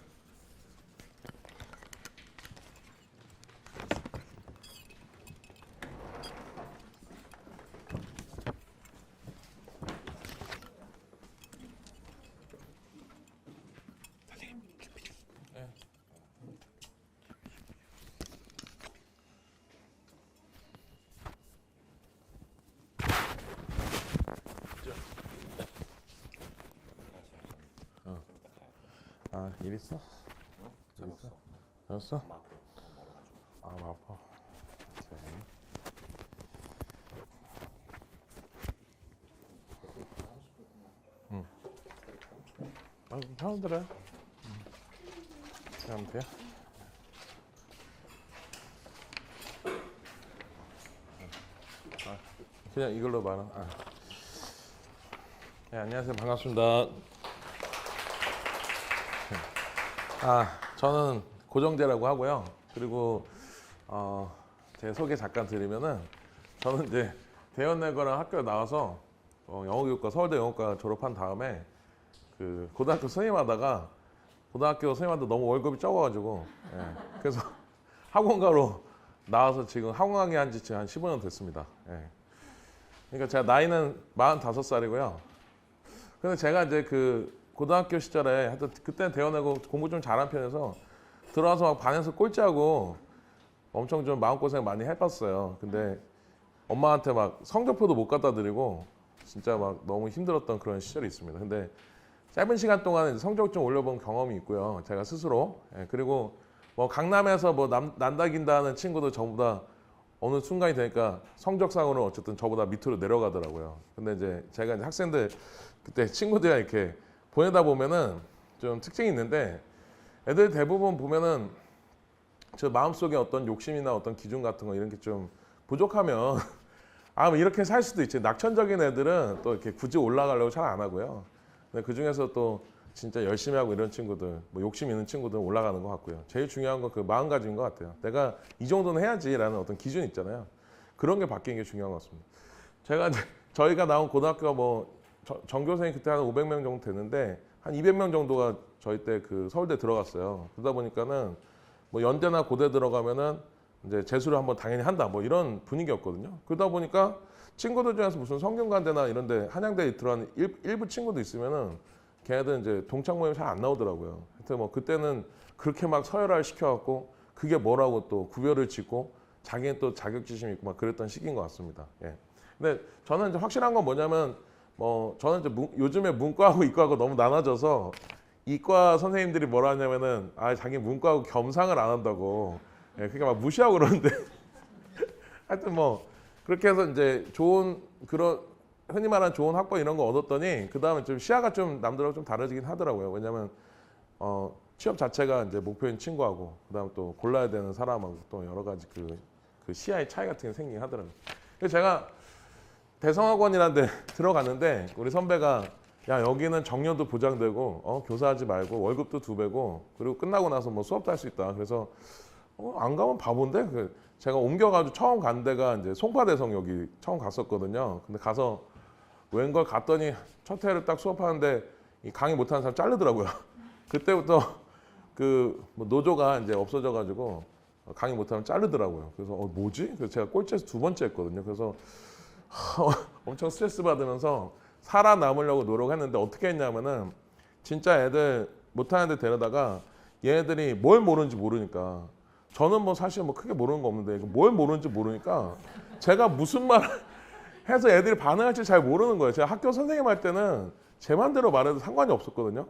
아, 일 있어? 일 있어? 알았어? 아, 나 아파. 오케이. 응. 아, 하면 들어요. 하면 돼요? 아, 그냥 이걸로 말아. 아. 네, 안녕하세요. 반갑습니다. 저는 고정재라고 하고요. 그리고 제 소개 잠깐 드리면은 저는 이제 대연내과랑 학교 나와서 영어교육과 서울대 영어과 졸업한 다음에 그 고등학교 선임하다가 고등학교 선임하다 너무 월급이 적어가지고 그래서 학원가로 나와서 지금 학원 강의 한 지 지금 한 15년 됐습니다. 그러니까 제가 나이는 45살이고요. 근데 제가 이제 그 고등학교 시절에 하여튼 그때는 대원하고 공부 좀 잘한 편이어서 들어와서 막 반에서 꼴찌하고 엄청 좀 마음고생 많이 해봤어요. 근데 엄마한테 막 성적표도 못 갖다 드리고 진짜 막 너무 힘들었던 그런 시절이 있습니다. 근데 짧은 시간 동안 성적 좀 올려본 경험이 있고요. 제가 스스로. 그리고 뭐 강남에서 뭐 난다긴다는 친구도 전부 다 어느 순간이 되니까 성적상으로는 어쨌든 저보다 밑으로 내려가더라고요. 근데 이제 제가 이제 학생들 그때 친구들이랑 이렇게 보내다 보면은 좀 특징이 있는데 애들 대부분 보면은 저 마음속에 어떤 욕심이나 어떤 기준 같은 거 이런 게 좀 부족하면 뭐 이렇게 살 수도 있지. 낙천적인 애들은 또 이렇게 굳이 올라가려고 잘 안 하고요. 근데 그 중에서 또 진짜 열심히 하고 이런 친구들, 뭐 욕심 있는 친구들은 올라가는 것 같고요. 제일 중요한 건 그 마음가짐인 것 같아요. 내가 이 정도는 해야지라는 어떤 기준이 있잖아요. 그런 게 바뀌는 게 중요한 것 같습니다. 제가 이제 저희가 나온 고등학교가 뭐 전교생이 그때 한 500명 정도 되는데 한 200명 정도가 저희 때 그 서울대 들어갔어요. 그러다 보니까는 뭐 연대나 고대 들어가면은 이제 재수를 한번 당연히 한다 뭐 이런 분위기였거든요. 그러다 보니까 친구들 중에서 무슨 성균관대나 이런데 한양대에 들어가는 일부 친구도 있으면은 걔네들 이제 동창 모임 잘 안 나오더라고요. 하여튼 뭐 그때는 그렇게 막 서열화를 시켜갖고 그게 뭐라고 또 구별을 짓고 자기는 또 자격지심이 있고 막 그랬던 시기인 것 같습니다. 예. 근데 저는 이제 확실한 건 뭐냐면 뭐 저는 이제 요즘에 문과하고 이과하고 너무 나눠져서 이과 선생님들이 뭐라 하냐면은 자기 문과하고 겸상을 안 한다고 예, 그러니까 막 무시하고 그러는데 하여튼 뭐 그렇게 해서 이제 좋은 그런 흔히 말하는 좋은 학번 이런 거 얻었더니 그 다음에 좀 시야가 좀 남들하고 좀 다르긴 하더라고요. 왜냐하면 취업 자체가 이제 목표인 친구하고 그다음 또 골라야 되는 사람하고 또 여러 가지 그 시야의 차이 같은 게 생기긴 하더라고요. 그래서 제가 대성학원이라는 데 들어갔는데 우리 선배가 야 여기는 정년도 보장되고 교사하지 말고 월급도 2배고 그리고 끝나고 나서 뭐 수업도 할 수 있다. 그래서 안 가면 바본데 제가 옮겨가지고 처음 간 데가 이제 송파대성 여기 처음 갔었거든요. 근데 가서 웬걸 갔더니 첫 해를 딱 수업하는데 이 강의 못하는 사람 자르더라고요. 그때부터 뭐 노조가 이제 없어져가지고 강의 못하면 자르더라고요. 그래서 뭐지? 그래서 제가 꼴찌에서 2번째 했거든요. 그래서 엄청 스트레스 받으면서 살아남으려고 노력했는데 어떻게 했냐면은 진짜 애들 못하는 데 데려다가 얘네들이 뭘 모르는지 모르니까 저는 뭐 사실 뭐 크게 모르는 거 없는데 뭘 모르는지 모르니까 제가 무슨 말을 해서 애들이 반응할지 잘 모르는 거예요. 제가 학교 선생님 할 때는 제 맘대로 말해도 상관이 없었거든요.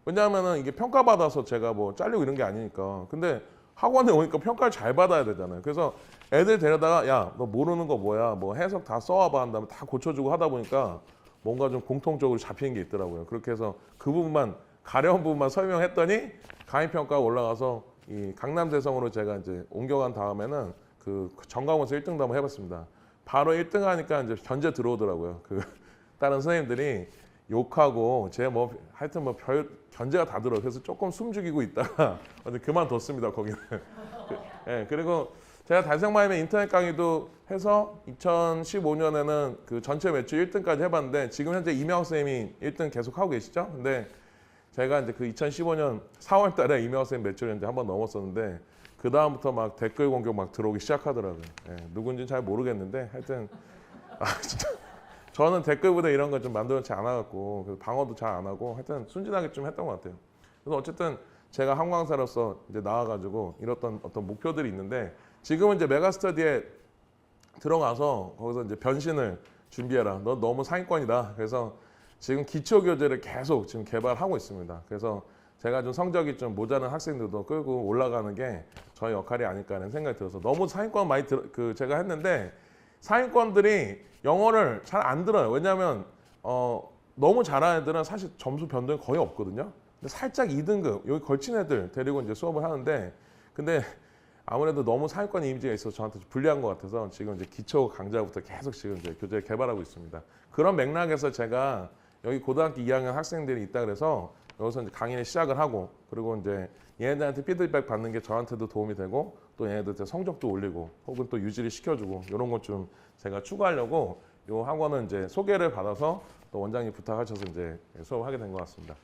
왜냐하면은 이게 평가받아서 제가 뭐 잘리고 이런 게 아니니까. 근데 학원에 오니까 평가를 잘 받아야 되잖아요. 그래서 애들 데려다가 야, 너 모르는 거 뭐야? 뭐 해석 다 써와봐 한 다음에 다 고쳐주고 하다 보니까 뭔가 좀 공통적으로 잡히는 게 있더라고요. 그렇게 해서 그 부분만 가려운 부분만 설명했더니 강의평가가 올라가서 이 강남대성으로 제가 이제 옮겨간 다음에는 그 전강원에서 1등도 한번 해봤습니다. 바로 1등 하니까 이제 견제 들어오더라고요. 다른 선생님들이 욕하고 제 뭐 하여튼 뭐 별 견제가 다 들어. 그래서 조금 숨죽이고 있다가 그만뒀습니다. 거기는. 예, 그리고 제가 달성마임의 인터넷 강의도 해서 2015년에는 그 전체 매출 1등까지 해봤는데 지금 현재 이명학 선생님이 1등 계속 하고 계시죠? 근데 제가 이제 그 2015년 4월 달에 이명학 선생님 매출을 이제 한번 넘었었는데 그 다음부터 막 댓글 공격 막 들어오기 시작하더라고요. 예, 누군지는 잘 모르겠는데 하여튼 진짜 저는 댓글보다 이런 거 좀 만들어놓지 않아갖고 그래서 방어도 잘 안 하고 하여튼 순진하게 좀 했던 것 같아요. 그래서 어쨌든 제가 한 강사로서 이제 나와가지고 이랬던 어떤 목표들이 있는데 지금은 이제 메가스터디에 들어가서 거기서 이제 변신을 준비해라. 너 너무 상위권이다. 그래서 지금 기초 교재를 계속 지금 개발하고 있습니다. 그래서 제가 좀 성적이 좀 모자란 학생들도 끌고 올라가는 게 저의 역할이 아닐까 하는 생각이 들어서 너무 상위권 많이 제가 했는데 상위권들이 영어를 잘 안 들어요. 왜냐하면 너무 잘하는 애들은 사실 점수 변동이 거의 없거든요. 근데 살짝 2등급 여기 걸친 애들 데리고 이제 수업을 하는데 근데 아무래도 너무 상위권 이미지가 있어서 저한테 좀 불리한 것 같아서 지금 이제 기초 강좌부터 계속 지금 이제 교재를 개발하고 있습니다. 그런 맥락에서 제가 여기 고등학교 2학년 학생들이 있다 그래서 여기서 이제 강의를 시작을 하고 그리고 이제 얘네들한테 피드백 받는 게 저한테도 도움이 되고 또 얘네들 성적도 올리고 혹은 또 유지를 시켜주고 이런 것 좀 제가 추구하려고 이 학원은 이제 소개를 받아서 또 원장님 부탁하셔서 이제 수업을 하게 된 것 같습니다.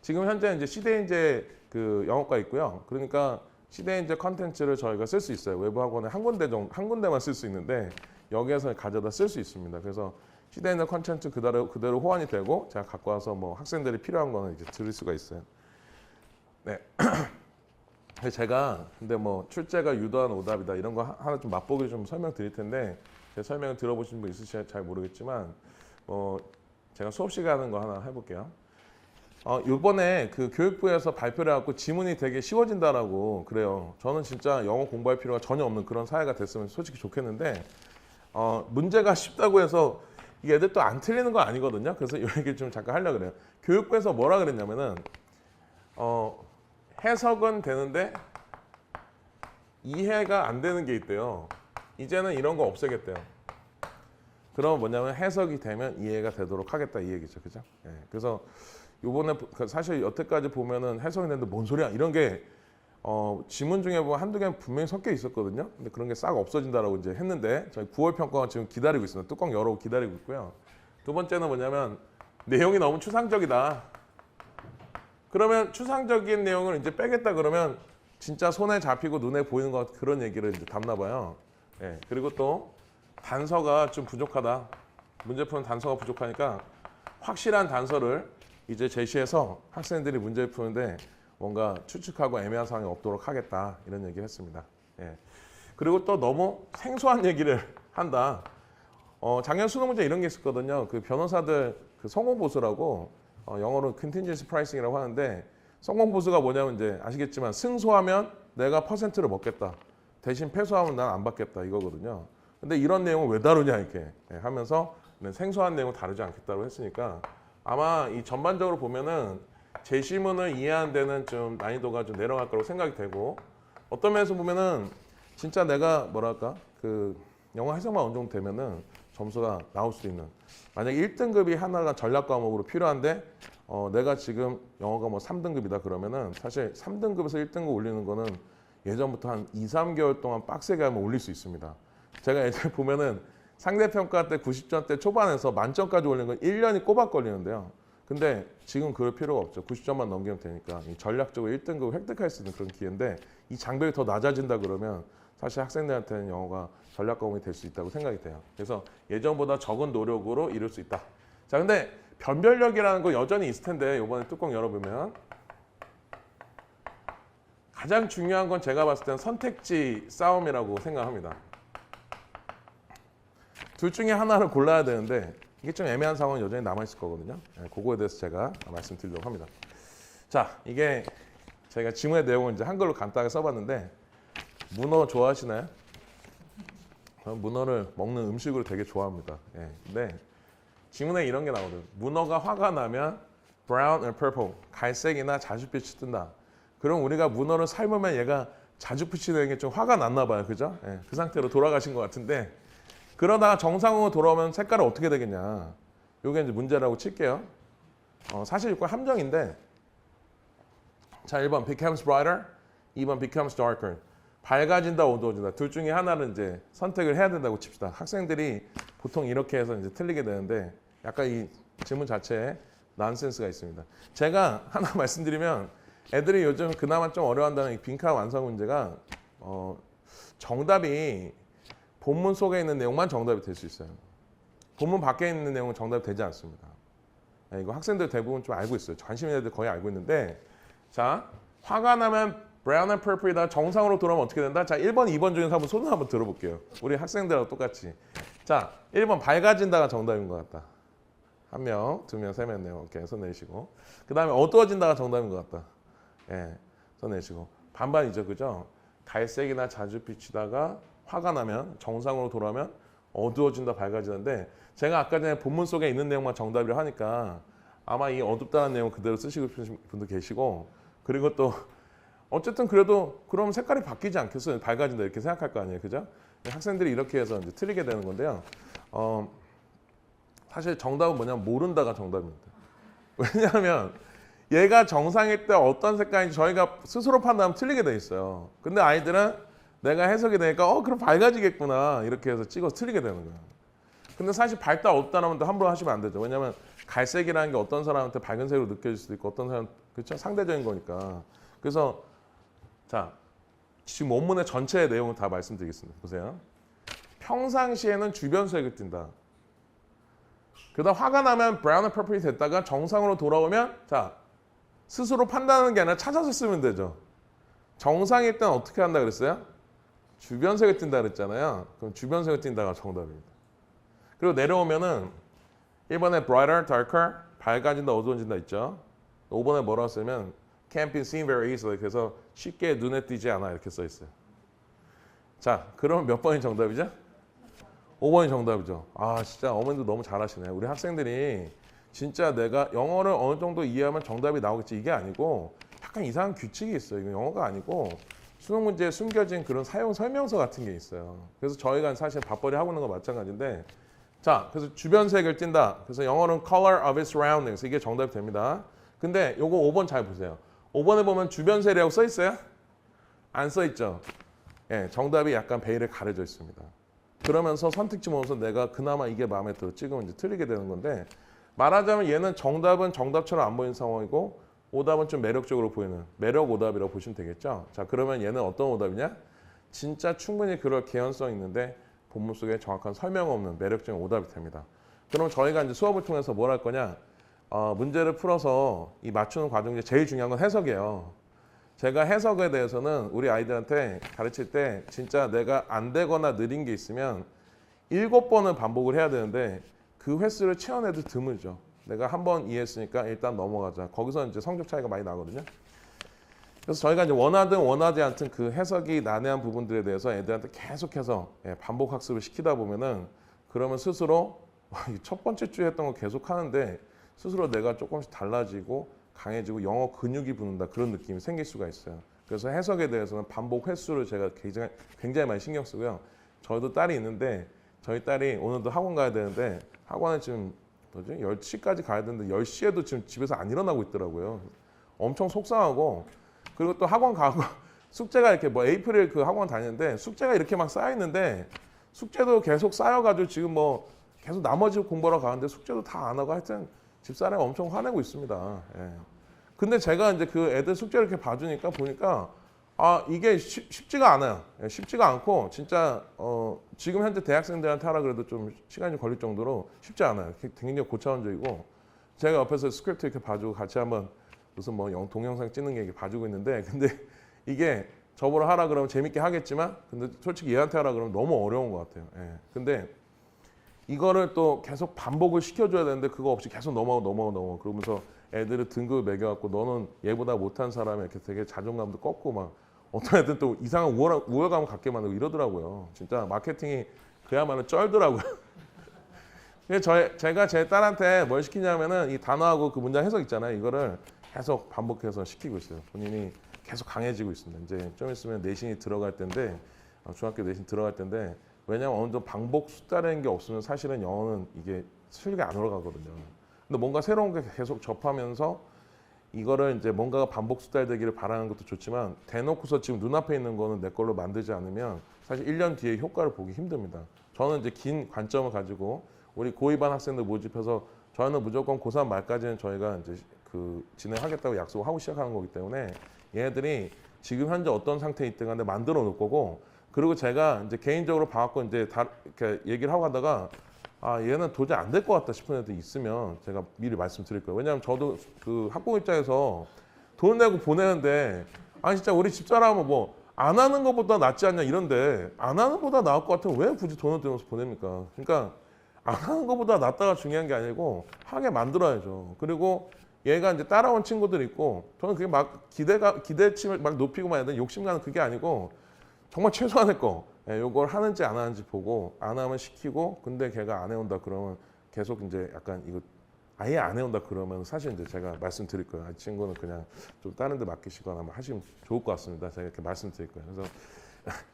지금 현재 이제 시대인재 그 영어과 있고요. 그러니까 시대인재 컨텐츠를 저희가 쓸 수 있어요. 외부 학원에 한 군데만 쓸 수 있는데 여기에서 가져다 쓸 수 있습니다. 그래서 시대인재 컨텐츠 그대로 호환이 되고 제가 갖고 와서 뭐 학생들이 필요한 거는 이제 들을 수가 있어요. 네. 제가 근데 뭐 출제가 유도한 오답이다 이런 거 하나 좀 맛보기 좀 설명드릴 텐데 제 설명을 들어보신 분 있으실지 잘 모르겠지만 뭐 제가 수업 시간에 하는 거 하나 해볼게요. 이번에 그 교육부에서 발표를 해갖고 지문이 되게 쉬워진다라고 그래요. 저는 진짜 영어 공부할 필요가 전혀 없는 그런 사회가 됐으면 솔직히 좋겠는데 문제가 쉽다고 해서 이게 애들 또 안 틀리는 거 아니거든요. 그래서 이 얘기를 좀 잠깐 하려고 그래요. 교육부에서 뭐라 그랬냐면은 해석은 되는데 이해가 안 되는 게 있대요. 이제는 이런 거 없애겠대요. 그럼 뭐냐면 해석이 되면 이해가 되도록 하겠다 이 얘기죠. 그죠? 예. 그래서 요번에 사실 여태까지 보면은 해석이 되는데 뭔 소리야? 이런 게 지문 중에 보면 한두 개는 분명히 섞여 있었거든요. 근데 그런 게 싹 없어진다라고 이제 했는데 저희 9월 평가가 지금 기다리고 있습니다. 뚜껑 열어보고 기다리고 있고요. 두 번째는 뭐냐면 내용이 너무 추상적이다. 그러면 추상적인 내용을 이제 빼겠다 그러면 진짜 손에 잡히고 눈에 보이는 것 그런 얘기를 이제 담나 봐요. 예. 그리고 또 단서가 좀 부족하다. 문제푸는 단서가 부족하니까 확실한 단서를 이제 제시해서 학생들이 문제를 푸는데 뭔가 추측하고 애매한 상황이 없도록 하겠다 이런 얘기를 했습니다. 예. 그리고 또 너무 생소한 얘기를 한다. 작년 수능 문제 이런 게 있었거든요. 그 변호사들 그 성공 보수라고 영어로 contingency pricing이라고 하는데 성공 보수가 뭐냐면 이제 아시겠지만 승소하면 내가 퍼센트를 먹겠다. 대신 패소하면 난 안 받겠다 이거거든요. 근데 이런 내용을 왜 다루냐 이렇게 하면서 생소한 내용을 다루지 않겠다고 했으니까 아마 이 전반적으로 보면은 제시문을 이해하는 데는 좀 난이도가 좀 내려갈 거라고 생각이 되고 어떤 면에서 보면은 진짜 내가 뭐랄까 그 영어 해석만 어느 정도 되면은 점수가 나올 수 있는 만약에 1등급이 하나가 전략 과목으로 필요한데 내가 지금 영어가 뭐 3등급이다 그러면은 사실 3등급에서 1등급 올리는 거는 예전부터 한 2, 3개월 동안 빡세게 하면 올릴 수 있습니다. 제가 예전에 보면은 상대평가 때 90점대 초반에서 만점까지 올리는 건 1년이 꼬박 걸리는데요. 근데 지금 그럴 필요가 없죠. 90점만 넘기면 되니까 전략적으로 1등급을 획득할 수 있는 그런 기회인데 이 장벽이 더 낮아진다 그러면 사실 학생들한테는 영어가 전략 과목이 될 수 있다고 생각이 돼요. 그래서 예전보다 적은 노력으로 이룰 수 있다. 자, 근데 변별력이라는 거 여전히 있을 텐데 이번에 뚜껑 열어보면 가장 중요한 건 제가 봤을 때는 선택지 싸움이라고 생각합니다. 둘 중에 하나를 골라야 되는데 이게 좀 애매한 상황은 여전히 남아있을 거거든요. 그거에 대해서 제가 말씀드리려고 합니다. 자, 이게 저희가 지문의 내용을 이제 한글로 간단하게 써봤는데 문어 좋아하시나요? 저는 문어를 먹는 음식으로 되게 좋아합니다. 근데 지문에 이런 게 나오거든요. 문어가 화가 나면 brown or purple, 갈색이나 자주빛이 뜬다. 그럼 우리가 문어를 삶으면 얘가 자주빛이 되는 게 좀 화가 났나 봐요. 그죠? 그 상태로 돌아가신 것 같은데 그러다가 정상으로 돌아오면 색깔이 어떻게 되겠냐. 이게 이제 문제라고 칠게요. 사실 이거 함정인데 자, 1번 becomes brighter, 2번 becomes darker. 밝아진다, 어두워진다. 둘 중에 하나는 이제 선택을 해야 된다고 칩시다. 학생들이 보통 이렇게 해서 이제 틀리게 되는데 약간 이 질문 자체에 난센스가 있습니다. 제가 하나 말씀드리면 애들이 요즘 그나마 좀 어려워한다는 이 빈칸 완성 문제가 정답이 본문 속에 있는 내용만 정답이 될 수 있어요. 본문 밖에 있는 내용은 정답이 되지 않습니다. 이거 학생들 대부분 좀 알고 있어요. 관심 있는 애들 거의 알고 있는데 자, 화가 나면 brown and purple이다. 정상으로 돌아오면 어떻게 된다? 자, 1번, 2번 중에서 한번 손을 한번 들어볼게요. 우리 학생들하고 똑같이. 자, 1번 밝아진다가 정답인 것 같다. 한 명, 두 명, 세 명, 네명. 오케이, 손 내리시고. 그 다음에 어두워진다가 정답인 것 같다. 손 내리시고. 반반이죠, 그죠? 갈색이나 자주빛이다가 화가 나면 정상으로 돌아오면 어두워진다, 밝아지는데 제가 아까 전에 본문 속에 있는 내용만 정답이라 하니까 아마 이 어둡다는 내용 그대로 쓰시고 싶으신 분도 계시고 그리고 또 어쨌든 그래도 그럼 색깔이 바뀌지 않겠어요? 밝아진다 이렇게 생각할 거 아니에요, 그죠? 학생들이 이렇게 해서 이제 틀리게 되는 건데요. 사실 정답은 뭐냐면 모른다가 정답입니다. 왜냐하면 얘가 정상일 때 어떤 색깔인지 저희가 스스로 판단하면 틀리게 돼 있어요. 근데 아이들은 내가 해석이 되니까 그럼 밝아지겠구나 이렇게 해서 찍어서 틀리게 되는 거예요. 근데 사실 밝다 없다라면 함부로 하시면 안 되죠. 왜냐하면 갈색이라는 게 어떤 사람한테 밝은 색으로 느껴질 수도 있고 어떤 사람 그렇죠? 상대적인 거니까. 그래서 자 지금 원문의 전체의 내용을 다 말씀드리겠습니다. 보세요. 평상시에는 주변색을 띈다. 그다음 화가 나면 brown and purple이 됐다가 정상으로 돌아오면 자 스스로 판단하는 게 아니라 찾아서 쓰면 되죠. 정상일 때는 어떻게 한다 그랬어요? 주변색을 띈다 그랬잖아요. 그럼 주변색을 띈다가 정답입니다. 그리고 내려오면은 1번에 brighter, darker, 밝아진다, 어두워진다 있죠. 5번에 뭐라고 쓰면 can't be seen very easily. 그래서 쉽게 눈에 띄지 않아 이렇게 써 있어요. 자, 그러면 몇 번이 정답이죠? 5번이 정답이죠. 아, 진짜 어머님도 너무 잘하시네. 우리 학생들이 진짜 내가 영어를 어느 정도 이해하면 정답이 나오겠지 이게 아니고 약간 이상한 규칙이 있어요. 이거 영어가 아니고 수능 문제에 숨겨진 그런 사용 설명서 같은 게 있어요. 그래서 저희가 사실 밥벌이 하고 있는 거 마찬가지인데 자, 그래서 주변 색을 띈다. 그래서 영어는 color of its surroundings. 이게 정답이 됩니다. 근데 요거 5번 잘 보세요. 5번에 보면 주변 색이라고 써 있어요? 안 써 있죠? 예, 정답이 약간 베일에 가려져 있습니다. 그러면서 선택지 모으면서 내가 그나마 이게 마음에 들어 찍으면 이제 틀리게 되는 건데 말하자면 얘는 정답은 정답처럼 안 보이는 상황이고 오답은 좀 매력적으로 보이는 매력 오답이라고 보시면 되겠죠. 자, 그러면 얘는 어떤 오답이냐? 진짜 충분히 그럴 개연성 있는데 본문 속에 정확한 설명 없는 매력적인 오답이 됩니다. 그럼 저희가 이제 수업을 통해서 뭘 할 거냐? 문제를 풀어서 이 맞추는 과정 중에 제일 중요한 건 해석이에요. 제가 해석에 대해서는 우리 아이들한테 가르칠 때 진짜 내가 안 되거나 느린 게 있으면 7번은 반복을 해야 되는데 그 횟수를 채워내도 드물죠. 내가 한 번 이해했으니까 일단 넘어가자. 거기서 이제 성적 차이가 많이 나거든요. 그래서 저희가 이제 원하든 원하지 않든 그 해석이 난해한 부분들에 대해서 애들한테 계속해서 반복 학습을 시키다 보면은 그러면 스스로 첫 번째 주에 했던 거 계속 하는데 스스로 내가 조금씩 달라지고 강해지고 영어 근육이 붙는다 그런 느낌이 생길 수가 있어요. 그래서 해석에 대해서는 반복 횟수를 제가 굉장히 많이 신경 쓰고요. 저희도 딸이 있는데 저희 딸이 오늘도 학원 가야 되는데 학원에 지금 10시까지 가야 되는데 10시에도 지금 집에서 안 일어나고 있더라고요. 엄청 속상하고 그리고 또 학원 가고 숙제가 이렇게 뭐 에이프릴 그 학원 다니는데 숙제가 이렇게 막 쌓여 있는데 숙제도 계속 쌓여가지고 지금 뭐 계속 나머지 공부하러 가는데 숙제도 다 안 하고 하여튼 집사람이 엄청 화내고 있습니다. 예. 근데 제가 이제 그 애들 숙제를 이렇게 봐주니까 보니까 아 이게 쉽지가 않아요. 예, 쉽지가 않고 진짜 지금 현재 대학생들한테 하라 그래도 좀 시간이 걸릴 정도로 쉽지 않아요. 굉장히 고차원적이고 제가 옆에서 스크립트 이렇게 봐주고 같이 한번 무슨 뭐 동영상 찍는 게 이렇게 봐주고 있는데 근데 이게 저보러 하라 그러면 재밌게 하겠지만 근데 솔직히 얘한테 하라 그러면 너무 어려운 것 같아요. 예. 근데 이거를 또 계속 반복을 시켜줘야 되는데 그거 없이 계속 넘어가고 그러면서 애들을 등급을 매겨갖고 너는 얘보다 못한 사람이 이렇게 되게 자존감도 꺾고 막 어떤 애들은 또 이상한 우월감을 갖게 만들고 이러더라고요. 진짜 마케팅이 그야말로 쩔더라고요. 그래서 제가 제 딸한테 뭘 시키냐면은 이 단어하고 그 문장 해석 있잖아요. 이거를 계속 반복해서 시키고 있어요. 본인이 계속 강해지고 있습니다. 이제 좀 있으면 내신이 들어갈 때인데 중학교 내신 들어갈 때인데 왜냐하면 어느 정도 반복 숫자라는 게 없으면 사실은 영어는 이게 실력이 안 올라가거든요. 근데 뭔가 새로운 게 계속 접하면서 이거를 이제 뭔가가 반복 숫자 되기를 바라는 것도 좋지만 대놓고서 지금 눈앞에 있는 거는 내 걸로 만들지 않으면 사실 1년 뒤에 효과를 보기 힘듭니다. 저는 이제 긴 관점을 가지고 우리 고2반 학생들 모집해서 저희는 무조건 고3 말까지는 저희가 이제 그 진행하겠다고 약속을 하고 시작하는 거기 때문에 얘네들이 지금 현재 어떤 상태에 있든 간에 만들어 놓을 거고 그리고 제가 이제 개인적으로 봐갖고 이제 다 이렇게 얘기를 하고 하다가 아 얘는 도저히 안 될 것 같다 싶은 애들 있으면 제가 미리 말씀드릴 거예요. 왜냐하면 저도 그 학부모 입장에서 돈 내고 보내는데 아니 진짜 우리 집사람은 뭐 안 하는 것보다 낫지 않냐 이런데 안 하는 것보다 나을 것 같으면 왜 굳이 돈을 들여서 보냅니까? 그러니까 안 하는 것보다 낫다가 중요한 게 아니고 하게 만들어야죠. 그리고 얘가 이제 따라온 친구들 있고 저는 그게 막 기대치를 막 높이고만 해야 돼 욕심가는 그게 아니고 정말 최소한의 거 요걸 하는지 안 하는지 보고 안 하면 시키고 근데 걔가 안 해온다 그러면 계속 이제 약간 이거 아예 안 해온다 그러면 사실 이제 제가 말씀드릴 거예요. 이 친구는 그냥 좀 다른 데 맡기시거나 하시면 좋을 것 같습니다. 제가 이렇게 말씀드릴 거예요. 그래서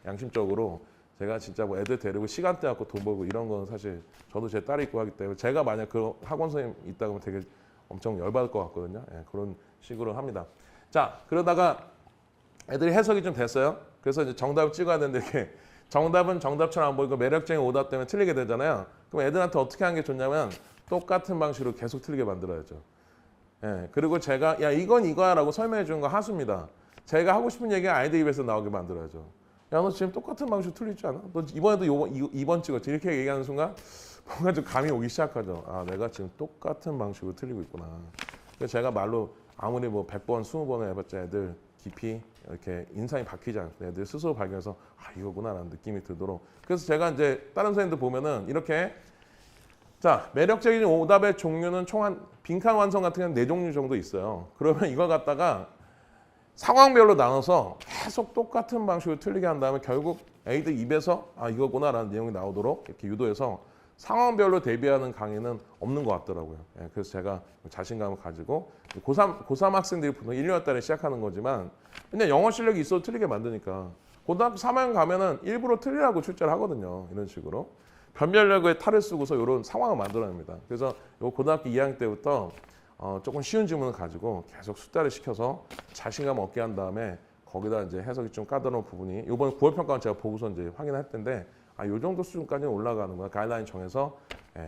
양심적으로 제가 진짜 뭐 애들 데리고 시간대 갖고 돈 벌고 이런 거는 사실 저도 제 딸이 있고 하기 때문에 제가 만약 그 학원 선생님 있다 그러면 되게 엄청 열받을 것 같거든요. 예, 그런 식으로 합니다. 자, 그러다가 애들이 해석이 좀 됐어요. 그래서 이제 정답을 찍어야 되는데 이렇게 정답은 정답처럼 안 보이고 매력적인 오답 때문에 틀리게 되잖아요. 그럼 애들한테 어떻게 하는 게 좋냐면 똑같은 방식으로 계속 틀리게 만들어야죠. 예, 그리고 제가 야 이건 이거야라고 설명해 주는 거 하수입니다. 제가 하고 싶은 얘기가 아이들 입에서 나오게 만들어야죠. 야 너 지금 똑같은 방식으로 틀리지 않아? 너 이번에도 2번 찍었지? 이렇게 얘기하는 순간 뭔가 좀 감이 오기 시작하죠. 아 내가 지금 똑같은 방식으로 틀리고 있구나. 그래서 제가 말로 아무리 뭐 100번, 20번을 해봤자 애들 깊이 이렇게 인상이 바뀌지 않고 애들 스스로 발견해서 아 이거구나라는 느낌이 들도록 그래서 제가 이제 다른 선생님들 보면은 이렇게 자, 매력적인 오답의 종류는 총 한 빈칸 완성 같은 경우는 4종류 정도 있어요. 그러면 이걸 갖다가 상황별로 나눠서 계속 똑같은 방식으로 틀리게 한 다음에 결국 애들 입에서 아 이거구나라는 내용이 나오도록 이렇게 유도해서 상황별로 대비하는 강의는 없는 것 같더라고요. 예, 그래서 제가 자신감을 가지고 고3 학생들이 보통 1년 달에 시작하는 거지만 그냥 영어 실력이 있어도 틀리게 만드니까 고등학교 3학년 가면은 일부러 틀리라고 출제를 하거든요. 이런 식으로. 변별력에 탈을 쓰고서 이런 상황을 만들어냅니다. 그래서 요 고등학교 2학년 때부터 조금 쉬운 질문을 가지고 계속 숫자를 시켜서 자신감 얻게 한 다음에 거기다 이제 해석이 좀 까다로운 부분이 이번 9월 평가는 제가 보고서 이제 확인할 텐데 요 정도 수준까지는 올라가는 거야. 가이드라인 정해서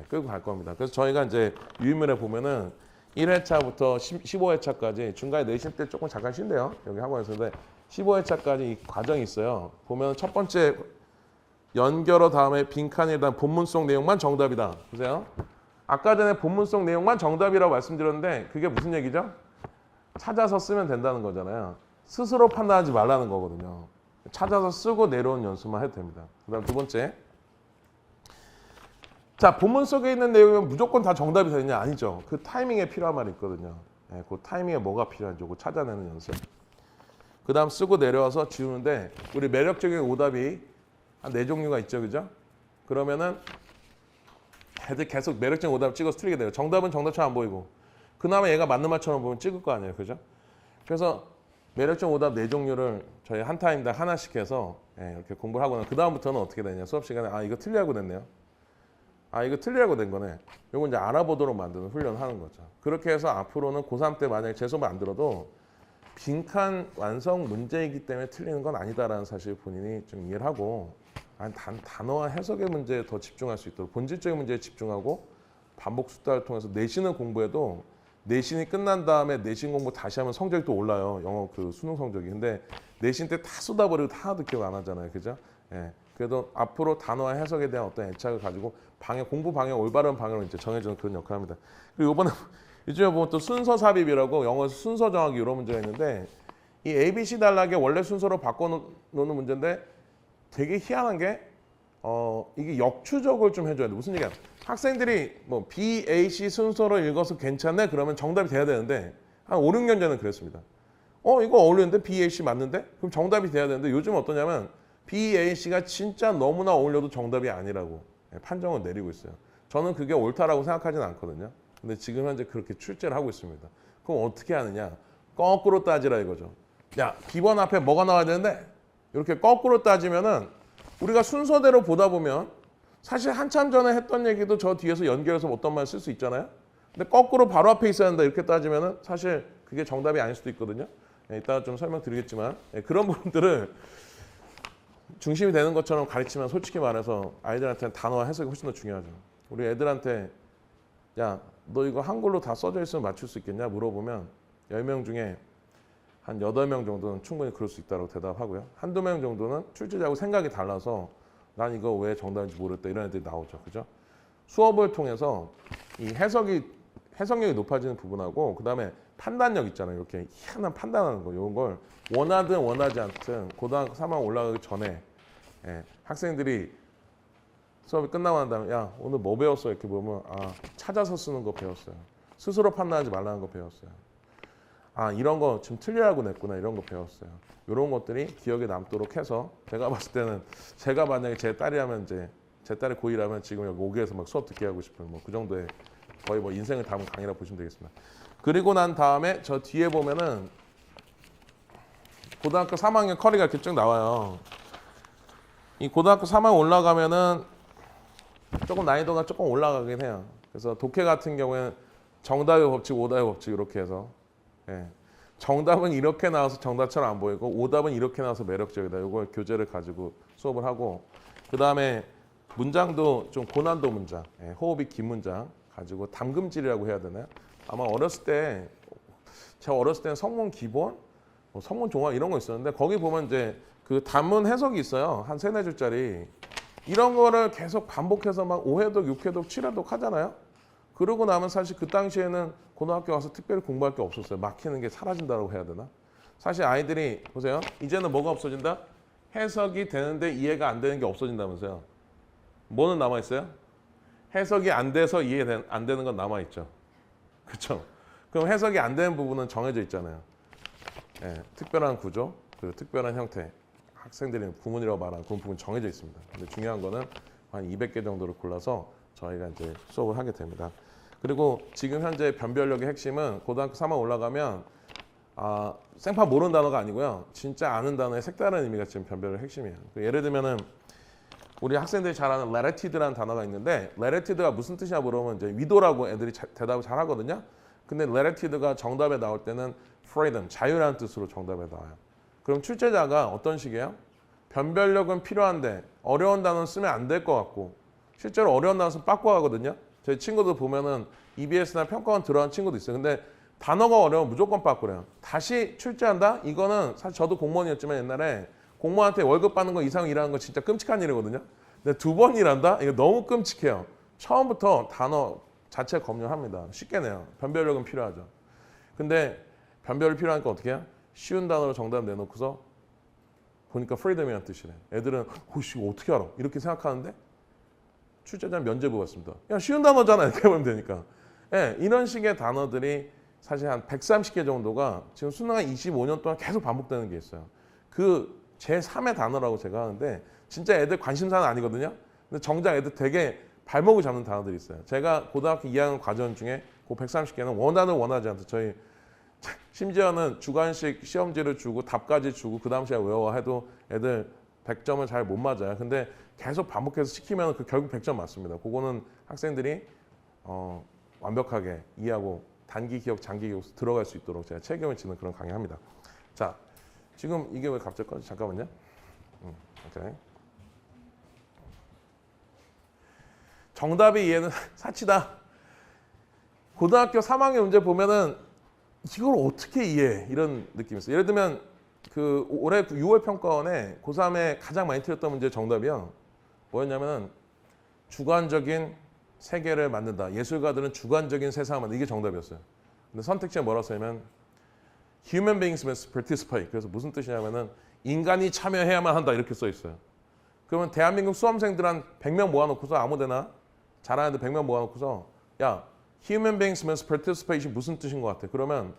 끌고 갈 겁니다. 그래서 저희가 이제 유인물에 보면은 1회차부터 15회차까지 중간에 내신 때 조금 잠깐 쉰대요. 여기 학원에서. 근데 15회차까지 이 과정이 있어요. 보면 첫 번째 연결어 다음에 빈칸에 대한 본문 속 내용만 정답이다. 보세요. 아까 전에 본문 속 내용만 정답이라고 말씀드렸는데 그게 무슨 얘기죠? 찾아서 쓰면 된다는 거잖아요. 스스로 판단하지 말라는 거거든요. 찾아서 쓰고 내려오는 연습만 해도 됩니다. 그 다음 두 번째. 자, 본문 속에 있는 내용은 무조건 다 정답이 되느냐? 아니죠. 그 타이밍에 필요한 말이 있거든요. 그 타이밍에 뭐가 필요한지 그거 찾아내는 연습. 그 다음 쓰고 내려와서 지우는데 우리 매력적인 오답이 한 4종류가 있죠. 그죠? 그러면은 애들 계속 매력적인 오답을 찍어서 틀리게 돼요. 정답은 정답처럼 안 보이고 그나마 얘가 맞는 말처럼 보면 찍을 거 아니에요. 그죠? 그래서 매력적 오답 4종류를 저희 한 타임당 하나씩 해서 이렇게 공부를 하고 그 다음부터는 어떻게 되냐. 수업 시간에 아 이거 틀리라고 됐네요. 아 이거 틀리라고 된 거네. 요거 이제 알아보도록 만드는 훈련을 하는 거죠. 그렇게 해서 앞으로는 고3 때 만약에 제 수업을 안 들어도 빈칸 완성 문제이기 때문에 틀리는 건 아니다라는 사실 본인이 좀 이해를 하고 단어와 해석의 문제에 더 집중할 수 있도록 본질적인 문제에 집중하고 반복 숫자를 통해서 내신을 공부해도 내신이 끝난 다음에 내신 공부 다시 하면 성적이 또 올라요. 영어 그 수능 성적이. 근데 내신 때 다 쏟아버리고 다 하나도 기억 안 하잖아요. 그죠? 예. 그래도 앞으로 단어와 해석에 대한 어떤 애착을 가지고 공부 방향, 올바른 방향으로 이제 정해주는 그런 역할을 합니다. 그리고 이번에 요즘에 보면 또 순서 삽입이라고 영어에서 순서 정하기 이런 문제가 있는데 이 ABC 단락에 원래 순서로 바꿔놓는 문제인데 되게 희한한 게 이게 역추적을 좀 해줘야 돼. 무슨 얘기야? 학생들이 뭐 B, A, C 순서로 읽어서 괜찮네? 그러면 정답이 돼야 되는데 한 5, 6년 전에 그랬습니다. 이거 어울리는데? B, A, C 맞는데? 그럼 정답이 돼야 되는데 요즘 어떠냐면 B, A, C가 진짜 너무나 어울려도 정답이 아니라고 판정을 내리고 있어요. 저는 그게 옳다라고 생각하지는 않거든요. 근데 지금 현재 그렇게 출제를 하고 있습니다. 그럼 어떻게 하느냐? 거꾸로 따지라 이거죠. 야, B번 앞에 뭐가 나와야 되는데? 이렇게 거꾸로 따지면은 우리가 순서대로 보다 보면 사실 한참 전에 했던 얘기도 저 뒤에서 연결해서 어떤 말 쓸 수 있잖아요. 근데 거꾸로 바로 앞에 있어야 한다 이렇게 따지면은 사실 그게 정답이 아닐 수도 있거든요. 이따가 좀 설명드리겠지만 그런 부분들을 중심이 되는 것처럼 가르치면 솔직히 말해서 아이들한테는 단어와 해석이 훨씬 더 중요하죠. 우리 애들한테 야, 너 이거 한글로 다 써져 있으면 맞출 수 있겠냐 물어보면 10명 중에 한 8명 정도는 충분히 그럴 수 있다고 대답하고요. 한두 명 정도는 출제자하고 생각이 달라서 난 이거 왜 정답인지 모르겠다 이런 애들이 나오죠. 그죠? 수업을 통해서 이 해석력이 높아지는 부분하고 그다음에 판단력 있잖아요. 이렇게 희한한 판단하는 거. 이런 걸 원하든 원하지 않든 고등학교 3학년 올라가기 전에 학생들이 수업이 끝나고 난 다음에 야 오늘 뭐 배웠어? 이렇게 보면 찾아서 쓰는 거 배웠어요. 스스로 판단하지 말라는 거 배웠어요. 이런 거 지금 틀리라고 냈구나 이런 거 배웠어요. 이런 것들이 기억에 남도록 해서 제가 봤을 때는 제가 만약에 제 딸이라면 이제 제 딸이 고1이라면 지금 여기 오기에서 막 수업 듣게 하고 싶은 뭐 그 정도의 거의 뭐 인생을 담은 강의라고 보시면 되겠습니다. 그리고 난 다음에 저 뒤에 보면은 고등학교 3학년 커리가 이렇게 쭉 나와요. 이 고등학교 3학년 올라가면은 조금 난이도가 조금 올라가긴 해요. 그래서 독해 같은 경우에는 정답의 법칙, 오답의 법칙 이렇게 해서 정답은 이렇게 나와서 정답처럼 안 보이고 오답은 이렇게 나와서 매력적이다. 이걸 교재를 가지고 수업을 하고 그 다음에 문장도 좀 고난도 문장, 호흡이 긴 문장 가지고 담금질이라고 해야 되나요? 아마 어렸을 때 제가 어렸을 때는 성문 기본, 성문 종합 이런 거 있었는데 거기 보면 이제 그 단문 해석이 있어요. 한 3, 4줄짜리. 이런 거를 계속 반복해서 막 5회독, 6회독, 7회독 하잖아요. 그러고 나면 사실 그 당시에는 고등학교 가서 특별히 공부할 게 없었어요. 막히는 게 사라진다고 해야 되나? 사실 아이들이 보세요. 이제는 뭐가 없어진다? 해석이 되는데 이해가 안 되는 게 없어진다면서요. 뭐는 남아있어요? 해석이 안 돼서 이해 안 되는 건 남아 있죠. 그렇죠? 그럼 해석이 안 되는 부분은 정해져 있잖아요. 예, 특별한 구조, 그리고 특별한 형태. 학생들이 구문이라고 말하는 그런 부분 정해져 있습니다. 근데 중요한 거는 한 200개 정도를 골라서 저희가 이제 수업을 하게 됩니다. 그리고 지금 현재 변별력의 핵심은 고등학교 3학 올라가면 생판 모르는 단어가 아니고요. 진짜 아는 단어의 색다른 의미가 지금 변별력의 핵심이에요. 예를 들면은 우리 학생들이 잘 아는 latitude라는 단어가 있는데 latitude가 무슨 뜻이냐 물어보면 이제 위도라고 애들이 대답을 잘 하거든요. 근데 latitude가 정답에 나올 때는 freedom, 자유라는 뜻으로 정답에 나와요. 그럼 출제자가 어떤 식이에요? 변별력은 필요한데 어려운 단어는 쓰면 안 될 것 같고 실제로 어려운 단어 쓰면 빠꾸하거든요. 제 친구들 보면은 EBS나 평가원 들어간 친구도 있어요. 근데 단어가 어려우면 무조건 빠꾸래요. 다시 출제한다? 이거는 사실 저도 공무원이었지만 옛날에 공무원한테 월급 받는 거 이상 일하는 거 진짜 끔찍한 일이거든요. 근데 2번 일한다? 이거 너무 끔찍해요. 처음부터 단어 자체 검열합니다. 쉽게 내요. 변별력은 필요하죠. 근데 변별이 필요하니까 어떻게 해요? 쉬운 단어로 정답 내놓고서 보니까 프리덤이라는 뜻이래. 애들은 혹시 어떻게 알아? 이렇게 생각하는데 출제자는 면제부 같습니다. 야 쉬운 단어잖아 이렇게 보면 되니까. 예, 이런 식의 단어들이 사실 한 130개 정도가 지금 수능한 25년 동안 계속 반복되는 게 있어요. 그 제3의 단어라고 제가 하는데 진짜 애들 관심사는 아니거든요. 근데 정작 애들 되게 발목을 잡는 단어들이 있어요. 제가 고등학교 2학년 과정 중에 그 130개는 원하는 원하지 않듯 저희 심지어는 주관식 시험지를 주고 답까지 주고 그 다음 시간에 외워 해도 애들 100점을 잘 못 맞아요. 근데 계속 반복해서 시키면 그 결국 100점 맞습니다. 그거는 학생들이 완벽하게 이해하고 단기 기억, 장기 기억 들어갈 수 있도록 제가 책임을 지는 그런 강의합니다. 자, 지금 이게 왜 갑자기 꺼지? 잠깐만요. 오케이. 정답의 이해는 사치다. 고등학교 3학년 문제 보면은 이걸 어떻게 이해해? 이런 느낌이 있어요. 예를 들면 그 올해 6월 평가원에 고3에 가장 많이 틀렸던 문제 정답이요. 뭐였냐면은 주관적인 세계를 만든다. 예술가들은 주관적인 세상을 만든다. 이게 정답이었어요. 근데 선택지에 뭐라고 써냐면 Human beings must participate. 그래서 무슨 뜻이냐면은 인간이 참여해야만 한다. 이렇게 써 있어요. 그러면 대한민국 수험생들 한 100명 모아놓고서 아무데나 잘하는 애들 100명 모아놓고서 야 Human beings must participate이 무슨 뜻인 것 같아? 그러면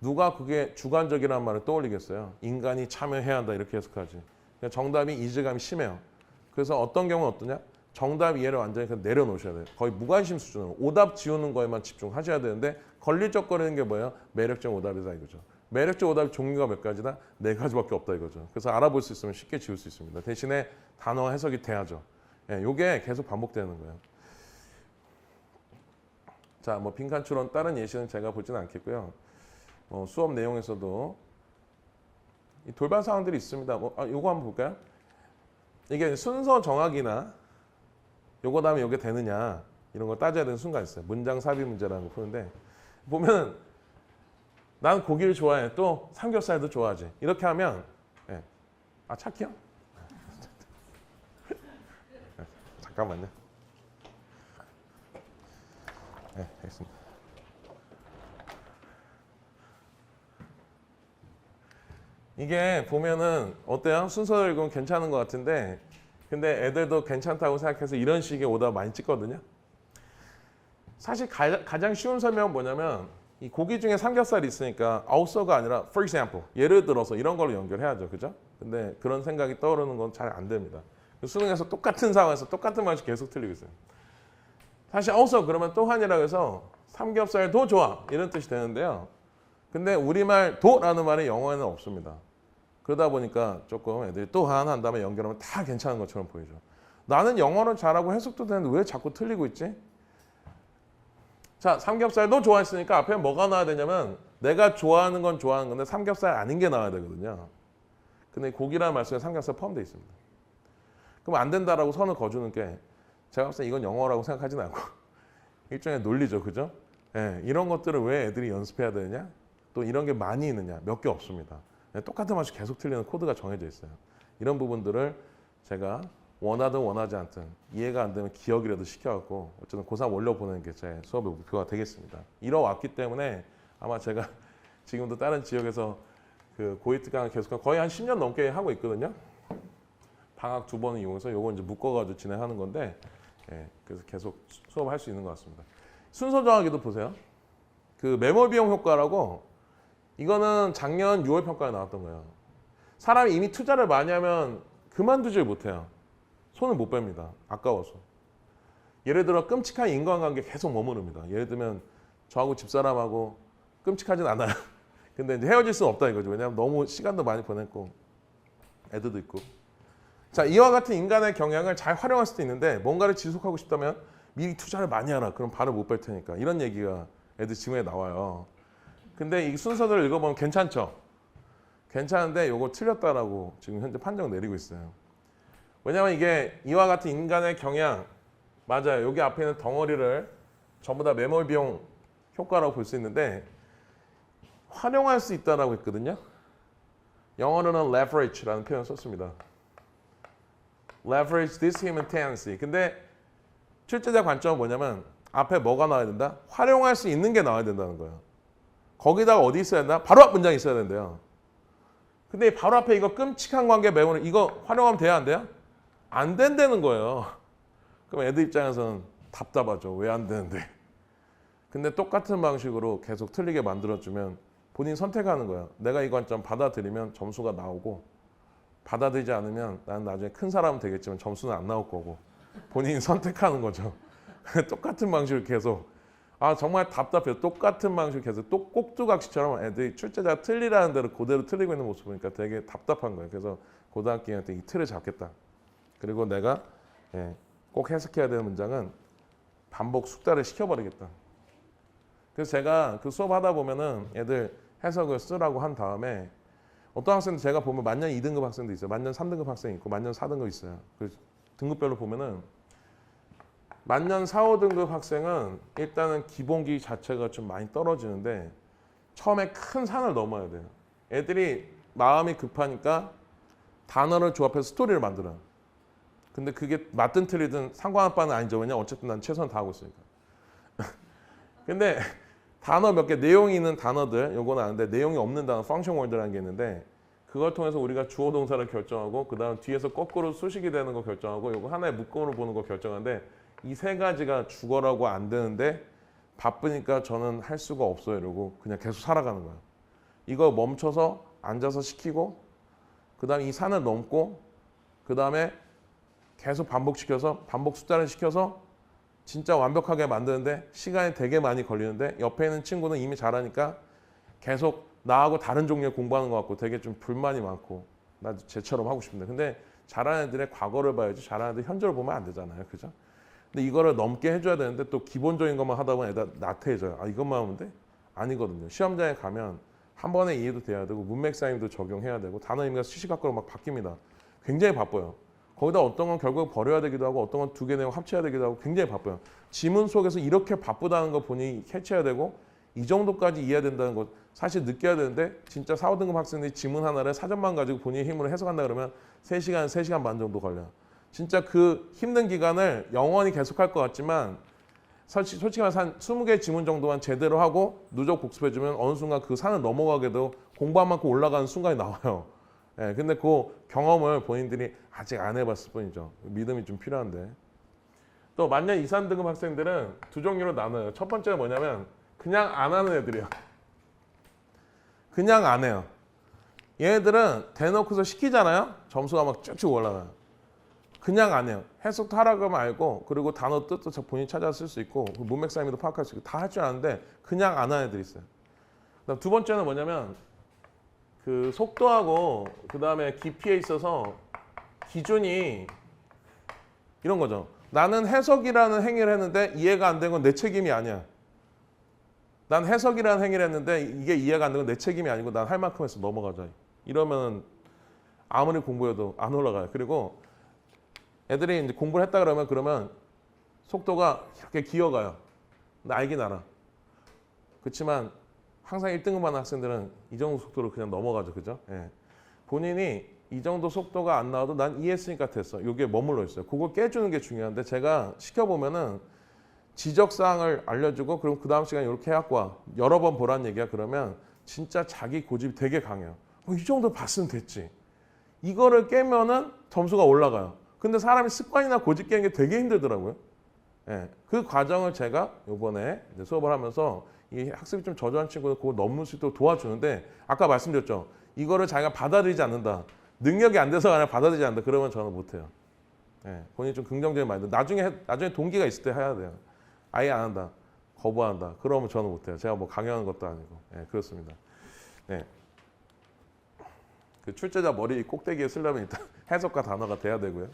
누가 그게 주관적이라는 말을 떠올리겠어요? 인간이 참여해야 한다 이렇게 해석하지. 그러니까 정답이 이질감이 심해요. 그래서 어떤 경우는 어떠냐? 정답 이해를 완전히 내려놓으셔야 돼요. 거의 무관심 수준으로 오답 지우는 거에만 집중하셔야 되는데 걸리적거리는 게 뭐예요? 매력적 오답이다 이거죠. 매력적 오답 종류가 몇 가지다? 4가지밖에 없다 이거죠. 그래서 알아볼 수 있으면 쉽게 지울 수 있습니다. 대신에 단어 해석이 돼야죠. 예, 이게 계속 반복되는 거예요. 자, 뭐 빈칸추론 다른 예시는 제가 보지는 않겠고요. 수업 내용에서도 이 돌발 사항들이 있습니다. 요거 한번 볼까요? 이게 순서 정하기나 요거 다음에 요게 되느냐 이런 거 따져야 되는 순간 있어요. 문장 삽입 문제라는 거 푸는데 보면 난 고기를 좋아해. 또 삼겹살도 좋아하지. 이렇게 하면 예. 착해요? 잠깐만요. 네, 알겠습니다. 이게 보면은 어때요? 순서 읽으면 괜찮은 것 같은데 근데 애들도 괜찮다고 생각해서 이런 식의 오답 많이 찍거든요. 사실 가장 쉬운 설명은 뭐냐면 이 고기 중에 삼겹살이 있으니까 also 가 아니라 for example 예를 들어서 이런 걸로 연결해야죠. 그죠? 근데 그런 생각이 떠오르는 건 잘 안 됩니다. 수능에서 똑같은 상황에서 똑같은 말이 계속 틀리고 있어요. 사실 also 그러면 또한이라고 해서 삼겹살도 좋아 이런 뜻이 되는데요. 근데 우리말 도라는 말이 영어에는 없습니다. 그러다 보니까 조금 애들이 또한 한 다음에 연결하면 다 괜찮은 것처럼 보이죠. 나는 영어를 잘하고 해석도 되는데 왜 자꾸 틀리고 있지? 자, 삼겹살도 좋아했으니까 앞에 뭐가 나와야 되냐면 내가 좋아하는 건 좋아하는 건데 삼겹살 아닌 게 나와야 되거든요. 근데 고기라는 말씀에 삼겹살 포함되어 있습니다. 그럼 안 된다라고 선을 거주는 게 제가 봤을 때 이건 영어라고 생각하지는 않고 일종의 논리죠. 그죠? 예, 이런 것들을 왜 애들이 연습해야 되느냐? 또 이런 게 많이 있느냐? 몇 개 없습니다. 똑같은 맛이 계속 틀리는 코드가 정해져 있어요. 이런 부분들을 제가 원하든 원하지 않든 이해가 안 되면 기억이라도 시켜갖고 어쨌든 고3 올려보내는 게 제 수업의 목표가 되겠습니다. 이뤄왔기 때문에 아마 제가 지금도 다른 지역에서 그 고이 특강을 계속 거의 한 10년 넘게 하고 있거든요. 방학 2번을 이용해서 요거 이제 묶어가지고 진행하는 건데 예, 그래서 계속 수업할 수 있는 것 같습니다. 순서 정하기도 보세요. 그 매몰 비용 효과라고 이거는 작년 6월 평가에 나왔던 거예요. 사람이 이미 투자를 많이 하면 그만두질 못해요. 손을 못 뺍니다. 아까워서. 예를 들어 끔찍한 인간관계 계속 머무릅니다. 예를 들면 저하고 집사람하고 끔찍하진 않아요. 근데 이제 헤어질 수는 없다 이거죠. 왜냐하면 너무 시간도 많이 보냈고 애들도 있고. 자, 이와 같은 인간의 경향을 잘 활용할 수도 있는데 뭔가를 지속하고 싶다면 미리 투자를 많이 하라. 그럼 발을 못 뺄 테니까. 이런 얘기가 애들 지문에 나와요. 근데 이 순서들을 읽어보면 괜찮죠? 괜찮은데 이거 틀렸다라고 지금 현재 판정 내리고 있어요. 왜냐하면 이게 이와 같은 인간의 경향 맞아요. 여기 앞에 있는 덩어리를 전부 다 매몰 비용 효과라고 볼 수 있는데 활용할 수 있다라고 했거든요. 영어로는 leverage라는 표현을 썼습니다. leverage this human tendency. 근데 출제자 관점은 뭐냐면 앞에 뭐가 나와야 된다? 활용할 수 있는 게 나와야 된다는 거예요. 거기다가 어디 있어야 된다? 바로 앞 문장이 있어야 된대요. 근데 바로 앞에 이거 끔찍한 관계 매우는 이거 활용하면 돼야 안 돼요? 안 된다는 거예요. 그럼 애들 입장에서는 답답하죠. 왜 안 되는데. 근데 똑같은 방식으로 계속 틀리게 만들어주면 본인 선택하는 거예요. 내가 이 관점 받아들이면 점수가 나오고 받아들이지 않으면 나는 나중에 큰 사람은 되겠지만 점수는 안 나올 거고 본인이 선택하는 거죠. 똑같은 방식을 계속 정말 답답해요. 똑같은 방식을 계속 꼭두각시처럼 애들이 출제자가 틀리라는 대로 그대로 틀리고 있는 모습 보니까 되게 답답한 거예요. 그래서 고등학교 2학년 때 이 틀을 잡겠다. 그리고 내가 꼭 해석해야 되는 문장은 반복 숙달을 시켜버리겠다. 그래서 제가 그 수업하다 보면은 애들 해석을 쓰라고 한 다음에 어떤 학생들 제가 보면 만년 2등급 학생도 있어요. 만년 3등급 학생이 있고 만년 4등급 있어요. 그 등급별로 보면은 만년 4, 5등급 학생은 일단은 기본기 자체가 좀 많이 떨어지는데 처음에 큰 산을 넘어야 돼요. 애들이 마음이 급하니까 단어를 조합해서 스토리를 만들어요. 근데 그게 맞든 틀리든 상관한 바는 아니죠. 왜냐면 어쨌든 난 최선을 다하고 있으니까. 근데 단어 몇 개, 내용이 있는 단어들, 요거는 아는데 내용이 없는 단어, 펑션 월드라는 게 있는데 그걸 통해서 우리가 주어 동사를 결정하고 그 다음 뒤에서 거꾸로 수식이 되는 거 결정하고 요거 하나의 묶음으로 보는 거 결정하는데 이 세 가지가 주어라고 안 되는데 바쁘니까 저는 할 수가 없어요 이러고 그냥 계속 살아가는 거예요. 이거 멈춰서 앉아서 시키고 그 다음에 이 산을 넘고 그 다음에 계속 반복시켜서 반복 숫자를 시켜서 진짜 완벽하게 만드는데 시간이 되게 많이 걸리는데 옆에 있는 친구는 이미 잘하니까 계속 나하고 다른 종류의 공부하는 것 같고 되게 좀 불만이 많고 나 쟤처럼 하고 싶은데 근데 잘하는 애들의 과거를 봐야지 잘하는 애들 현재를 보면 안 되잖아요. 그죠? 근데 이거를 넘게 해줘야 되는데 또 기본적인 것만 하다 보면 애가 나태해져요. 이것만 하면 돼? 아니거든요. 시험장에 가면 한 번에 이해도 돼야 되고 문맥 쌓임도 적용해야 되고 단어 의미가 시시각각으로 막 바뀝니다. 굉장히 바빠요. 거기다 어떤 건 결국 버려야 되기도 하고 어떤 건 두 개 내용 합쳐야 되기도 하고 굉장히 바빠요. 지문 속에서 이렇게 바쁘다는 거 본인이 캐치해야 되고 이 정도까지 이해해야 된다는 것 사실 느껴야 되는데 진짜 4, 5등급 학생들이 지문 하나를 사전만 가지고 본인의 힘으로 해석한다 그러면 3시간, 3시간 반 정도 걸려요. 진짜 그 힘든 기간을 영원히 계속할 것 같지만 솔직히 말해서 한 20개 지문 정도만 제대로 하고 누적 복습해주면 어느 순간 그 산을 넘어가게도 공부한 만큼 올라가는 순간이 나와요. 근데 그 경험을 본인들이 아직 안 해봤을 뿐이죠. 믿음이 좀 필요한데. 또 만년 2, 3등급 학생들은 두 종류로 나눠요. 첫 번째가 뭐냐면 그냥 안 하는 애들이에요. 그냥 안 해요. 얘네들은 대놓고서 시키잖아요. 점수가 막 쭉쭉 올라가요. 그냥 안 해요. 해석도 하라고 하면 알고 그리고 단어 뜻도 본인이 찾아서 쓸 수 있고 문맥 쌓임도 파악할 수 있고 다 할 줄 아는데 그냥 안 하는 애들이 있어요. 그다음 두 번째는 뭐냐면 그 속도하고 그 다음에 깊이에 있어서 기준이 이런 거죠. 나는 해석이라는 행위를 했는데 이해가 안 된 건 내 책임이 아니야. 난 해석이라는 행위를 했는데 이게 이해가 안 된 건 내 책임이 아니고 난 할 만큼 해서 넘어가자. 이러면 아무리 공부해도 안 올라가요. 그리고 애들이 이제 공부를 했다 그러면 속도가 이렇게 기어가요. 나 알긴 알아. 그렇지만 항상 1등급 하는 학생들은 이 정도 속도로 그냥 넘어가죠. 그죠? 본인이 이 정도 속도가 안 나와도 난 이해했으니까 됐어. 이게 머물러 있어요. 그걸 깨주는 게 중요한데 제가 시켜보면은 지적사항을 알려주고 그럼 그 다음 시간에 이렇게 해갖고 와. 여러 번 보란 얘기야. 그러면 진짜 자기 고집이 되게 강해요. 이 정도 봤으면 됐지. 이거를 깨면은 점수가 올라가요. 근데 사람이 습관이나 고집 깨는 게 되게 힘들더라고요. 예, 그 과정을 제가 이번에 이제 수업을 하면서 이 학습이 좀 저조한 친구는 그걸 넘을 수 있도록 도와주는데 아까 말씀드렸죠. 이거를 자기가 받아들이지 않는다. 능력이 안 돼서가 아니라 받아들이지 않는다. 그러면 저는 못해요. 예, 본인이 좀 긍정적인 마인드. 나중에 동기가 있을 때 해야 돼요. 아예 안 한다. 거부한다. 그러면 저는 못해요. 제가 뭐 강요하는 것도 아니고. 예, 그렇습니다. 네. 그 출제자 머리 꼭대기에 쓰려면 일단 해석과 단어가 돼야 되고요.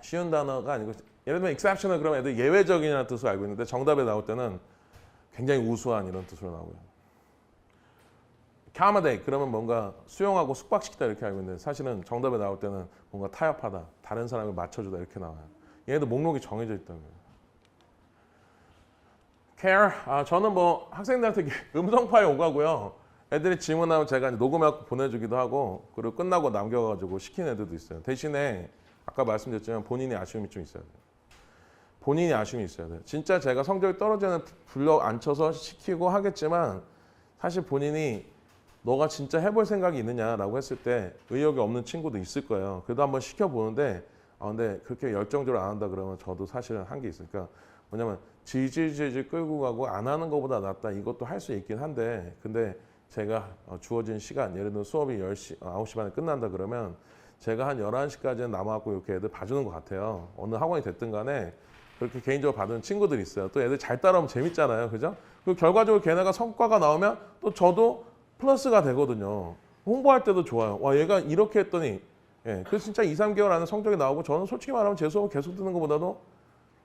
쉬운 단어가 아니고 예를 들면 exceptional 그러면 애들 예외적이라는 뜻으로 알고 있는데 정답에 나올 때는 굉장히 우수한 이런 뜻으로 나오고요. accommodate 그러면 뭔가 수용하고 숙박시키다 이렇게 알고 있는데 사실은 정답에 나올 때는 뭔가 타협하다, 다른 사람을 맞춰주다 이렇게 나와요. 얘네들 목록이 정해져 있다고요. care 저는 뭐 학생들한테 음성 파일 오가고요. 애들이 질문하면 제가 이제 녹음해서 보내주기도 하고 그리고 끝나고 남겨가지고 시키는 애들도 있어요. 대신에 아까 말씀드렸지만 본인이 아쉬움이 좀 있어야 돼요. 본인이 아쉬움이 있어야 돼요. 진짜 제가 성적이 떨어지는 불러 앉혀서 시키고 하겠지만 사실 본인이 너가 진짜 해볼 생각이 있느냐라고 했을 때 의욕이 없는 친구도 있을 거예요. 그래도 한번 시켜보는데 근데 그렇게 열정적으로 안 한다 그러면 저도 사실은 한 게 있으니까 뭐냐면 질질질질 끌고 가고 안 하는 것보다 낫다 이것도 할 수 있긴 한데 근데 제가 주어진 시간 예를 들어 수업이 10시, 9시 반에 끝난다 그러면 제가 한 11시까지는 남아갖고 이렇게 애들 봐주는 것 같아요. 어느 학원이 됐든 간에 그렇게 개인적으로 받은 친구들이 있어요. 또 애들 잘 따라오면 재밌잖아요. 그죠? 그리고 결과적으로 걔네가 성과가 나오면 또 저도 플러스가 되거든요. 홍보할 때도 좋아요. 와, 얘가 이렇게 했더니 예, 그래서 진짜 2, 3개월 안에 성적이 나오고 저는 솔직히 말하면 제 수업을 계속 듣는 것보다도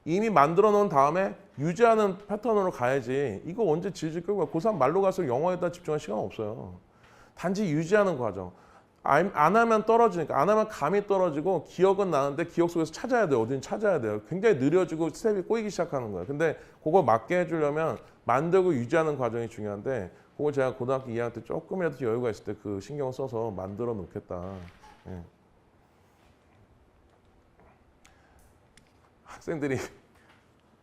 이미 만들어 놓은 다음에 유지하는 패턴으로 가야지 이거 언제 질질 끌고 가. 고3 말로 갈수록 영어에다 집중할 시간 없어요. 단지 유지하는 과정. 안 하면 떨어지니까 안 하면 감이 떨어지고 기억은 나는데 기억 속에서 찾아야 돼요. 어딘 찾아야 돼요. 굉장히 느려지고 스텝이 꼬이기 시작하는 거예요. 근데 그걸 맞게 해주려면 만들고 유지하는 과정이 중요한데 그걸 제가 고등학교 2학년 때 조금이라도 여유가 있을 때 그 신경을 써서 만들어 놓겠다. 예. 학생들이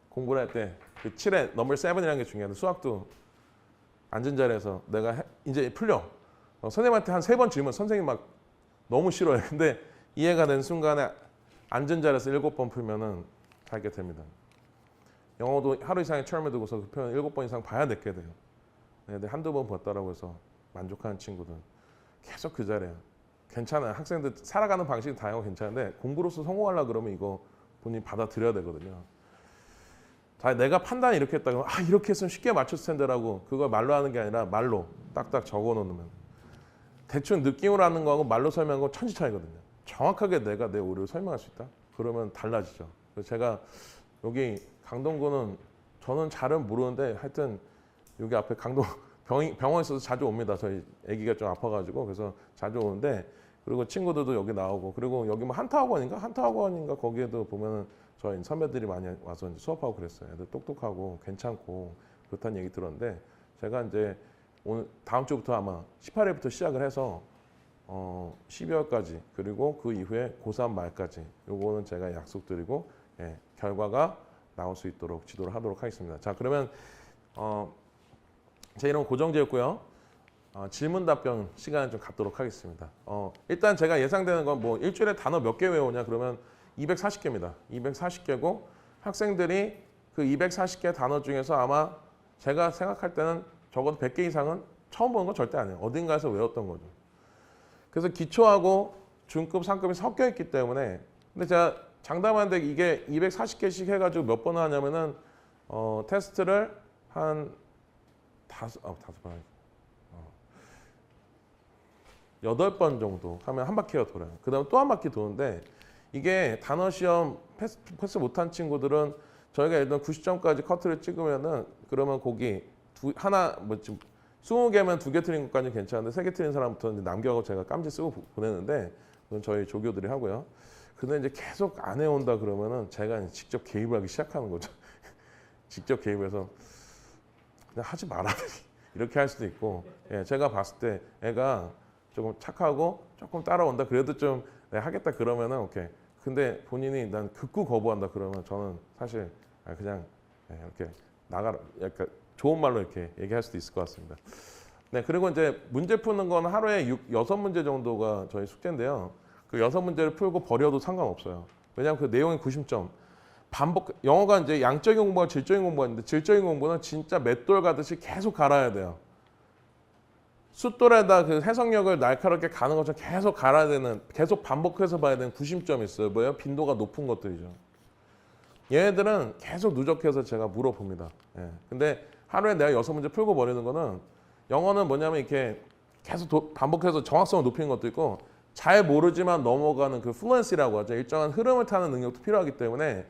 공부를 할 때 그 7에 넘버 7이라는 게 중요한데 수학도 앉은 자리에서 내가 이제 풀려. 선생님한테 한 3번 질문 선생님 막 너무 싫어요. 근데 이해가 된 순간에 앉은 자리에서 7번 풀면은 알게 됩니다. 영어도 하루 이상의 처음에 두고서 그 표현 7번 이상 봐야 듣게 돼요. 근데 한두 번 봤다라고 해서 만족하는 친구들 계속 그 자리에 괜찮아요. 학생들 살아가는 방식이 다양하고 괜찮은데 공부로서 성공하려고 그러면 이거 본인이 받아들여야 되거든요. 자, 내가 판단이 이렇게 했다 그러면 이렇게 했으면 쉽게 맞췄을 텐데라고 그걸 말로 하는 게 아니라 말로 딱딱 적어놓으면 대충 느낌으로 하는 거하고 말로 설명하는 건 천지 차이거든요. 정확하게 내가 내 오류를 설명할 수 있다? 그러면 달라지죠. 그래서 제가 여기 강동구는 저는 잘은 모르는데 하여튼 여기 앞에 강동 병원에서도 자주 옵니다. 저희 아기가 좀 아파가지고 그래서 자주 오는데 그리고 친구들도 여기 나오고 그리고 여기 뭐 한타학원인가 거기에도 보면은 저희 선배들이 많이 와서 이제 수업하고 그랬어요. 애들 똑똑하고 괜찮고 그렇다는 얘기 들었는데 제가 이제 오늘 다음 주부터 아마 18일부터 시작을 해서 12월까지 그리고 그 이후에 고3 말까지 요거는 제가 약속드리고 예, 결과가 나올 수 있도록 지도를 하도록 하겠습니다. 자 그러면 제 이름은 고정재였고요. 질문 답변 시간을 좀 갖도록 하겠습니다. 일단 제가 예상되는 건 뭐 일주일에 단어 몇 개 외우냐 그러면 240개입니다. 240개고 학생들이 그 240개 단어 중에서 아마 제가 생각할 때는 적어도 100개 이상은 처음 보는 건 절대 아니에요. 어딘가에서 외웠던 거죠. 그래서 기초하고 중급, 상급이 섞여 있기 때문에 근데 제가 장담하는데 이게 240개씩 해가지고 몇 번 하냐면은 테스트를 한 8번 정도 하면 한 바퀴가 돌아요. 그 다음에 또 한 바퀴 도는데 이게 단어 시험 패스 못한 친구들은 저희가 예를 들어 90점까지 커트를 찍으면은 그러면 거기 하나 뭐 지금 20개면 2개 틀린 것까지 괜찮은데 3개 틀린 사람부터 이제 남겨가고 제가 깜지 쓰고 보내는데 그건 저희 조교들이 하고요. 근데 이제 계속 안 해온다 그러면은 제가 이제 직접 개입을 하기 시작하는 거죠. 직접 개입해서 그냥 하지 마라 이렇게 할 수도 있고 예, 제가 봤을 때 애가 조금 착하고 조금 따라온다 그래도 좀 하겠다 그러면은 오케이. 근데 본인이 난 극구 거부한다 그러면 저는 사실 그냥 이렇게 나가라 약간 좋은 말로 이렇게 얘기할 수도 있을 것 같습니다. 네 그리고 이제 문제 푸는 건 하루에 6문제 정도가 저희 숙제인데요. 그 6문제를 풀고 버려도 상관없어요. 왜냐하면 그 내용이 90점 반복 영어가 이제 양적인 공부와 질적인 공부가 있는데 질적인 공부는 진짜 맷돌 가듯이 계속 갈아야 돼요. 숫돌에다 그 해석력을 날카롭게 가는 것처럼 계속 갈아야 되는, 계속 반복해서 봐야 되는 구심점이 있어요. 뭐예요? 빈도가 높은 것들이죠. 얘네들은 계속 누적해서 제가 물어봅니다. 예. 근데 하루에 내가 6문제 풀고 버리는 거는, 영어는 뭐냐면 이렇게 계속 반복해서 정확성을 높이는 것도 있고, 잘 모르지만 넘어가는 그 플루언시라고 하죠. 일정한 흐름을 타는 능력도 필요하기 때문에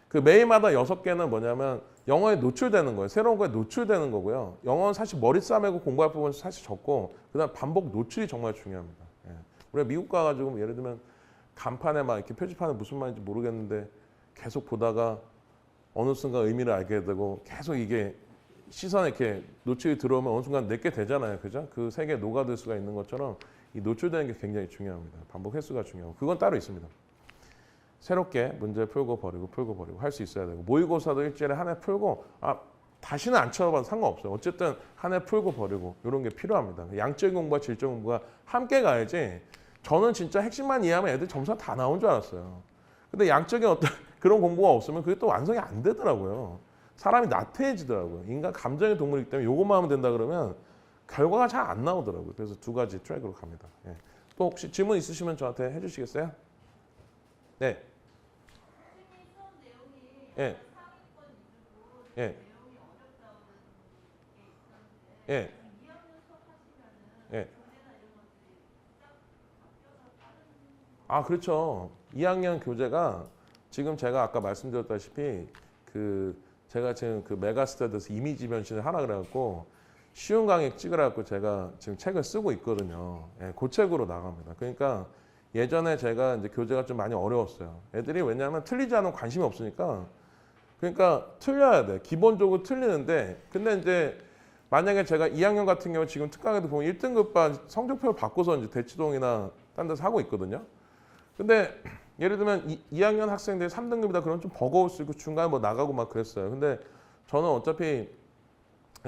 그 매일마다 6개는 뭐냐면 영어에 노출되는 거예요. 새로운 거에 노출되는 거고요. 영어는 사실 머리 싸매고 공부할 부분은 사실 적고, 그다음 반복 노출이 정말 중요합니다. 예. 우리가 미국 가가지고 예를 들면 간판에 막 이렇게 표지판에 무슨 말인지 모르겠는데 계속 보다가 어느 순간 의미를 알게 되고, 계속 이게 시선에 이렇게 노출이 들어오면 어느 순간 내게 되잖아요. 그죠? 그 세계에 녹아들 수가 있는 것처럼 이 노출되는 게 굉장히 중요합니다. 반복 횟수가 중요하고, 그건 따로 있습니다. 새롭게 문제 풀고 버리고 할 수 있어야 되고, 모의고사도 일주일에 한 해 풀고, 다시는 안 쳐봐도 상관없어요. 어쨌든 한 해 풀고 버리고 이런 게 필요합니다. 양적인 공부와 질적 공부가 함께 가야지. 저는 진짜 핵심만 이해하면 애들 점수가 다 나온 줄 알았어요. 근데 양적인 어떤 그런 공부가 없으면 그게 또 완성이 안 되더라고요. 사람이 나태해지더라고요. 인간 감정의 동물이기 때문에 요것만 하면 된다 그러면 결과가 잘 안 나오더라고요. 그래서 두 가지 트랙으로 갑니다. 예. 또 혹시 질문 있으시면 저한테 해주시겠어요? 네. 예. 예. 예. 예. 그렇죠. 2학년 교재가 지금 제가 아까 말씀드렸다시피 제가 지금 그 메가스터디에서 이미지 변신을 하라 그래갖고 쉬운 강의 찍으라고 제가 지금 책을 쓰고 있거든요. 예, 그 책으로 나갑니다. 그러니까 예전에 제가 이제 교재가 좀 많이 어려웠어요. 애들이 왜냐하면 틀리지 않으면 관심이 없으니까. 그러니까 틀려야 돼. 기본적으로 틀리는데, 근데 이제 만약에 제가 2학년 같은 경우 지금 특강에도 보면 1등급반 성적표를 바꿔서 이제 대치동이나 딴 데서 하고 있거든요. 근데 예를 들면 2학년 학생들이 3등급이다 그러면 좀 버거울 수 있고 중간에 뭐 나가고 막 그랬어요. 근데 저는 어차피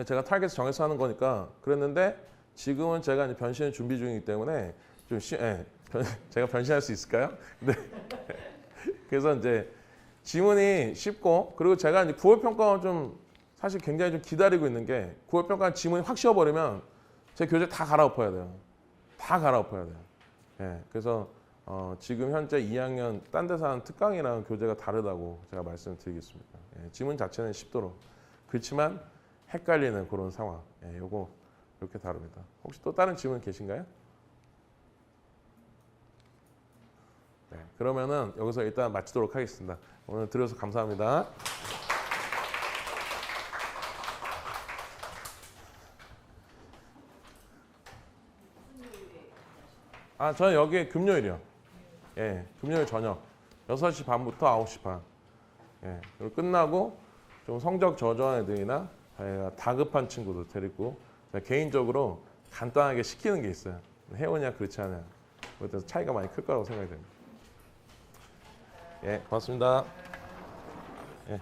제가 타겟을 정해서 하는 거니까 그랬는데, 지금은 제가 이제 변신을 준비 중이기 때문에 좀 제가 변신할 수 있을까요? 네. 그래서 이제 지문이 쉽고, 그리고 제가 이제 9월 평가원 좀 사실 굉장히 좀 기다리고 있는 게, 9월 평가 지문이 확 쉬어버리면 제 교재 다 갈아엎어야 돼요. 다 갈아엎어야 돼요. 예. 그래서 지금 현재 2학년 딴 데서 하는 특강이랑 교재가 다르다고 제가 말씀을 드리겠습니다. 예. 지문 자체는 쉽도록. 그렇지만 헷갈리는 그런 상황. 예. 요거 이렇게 다릅니다. 혹시 또 다른 질문 계신가요? 네, 그러면은 여기서 일단 마치도록 하겠습니다. 오늘 들어서 감사합니다. 저는 여기 금요일이요. 예, 금요일 저녁 6시 반부터 9시 반. 예, 그리고 끝나고 좀 성적 저조한 애들이나 다급한 친구들 데리고 제가 개인적으로 간단하게 시키는 게 있어요. 해오냐 그렇지 않냐. 그래서 차이가 많이 클 거라고 생각이 됩니다. 예, 고맙습니다. 예.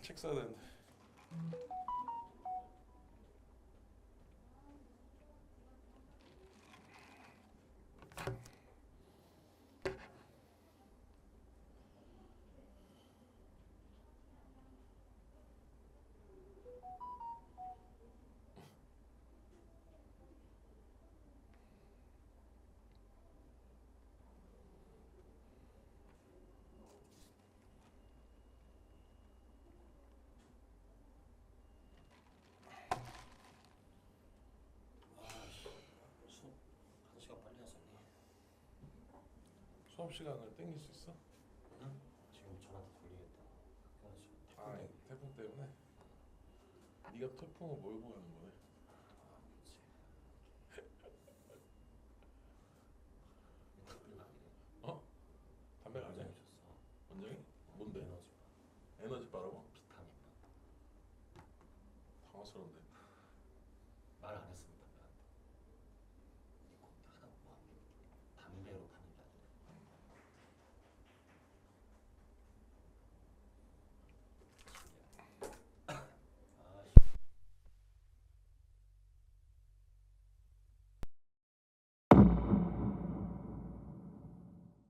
책 써야 되는데. 수업 시간을 땡길 수 있어? 응? 지금 전화 다 돌리겠다. 태풍 때문에. 네가 태풍을 몰고 가는 거네. 담배가 아니야? 원장이? 뭔데? 에너지 바라고?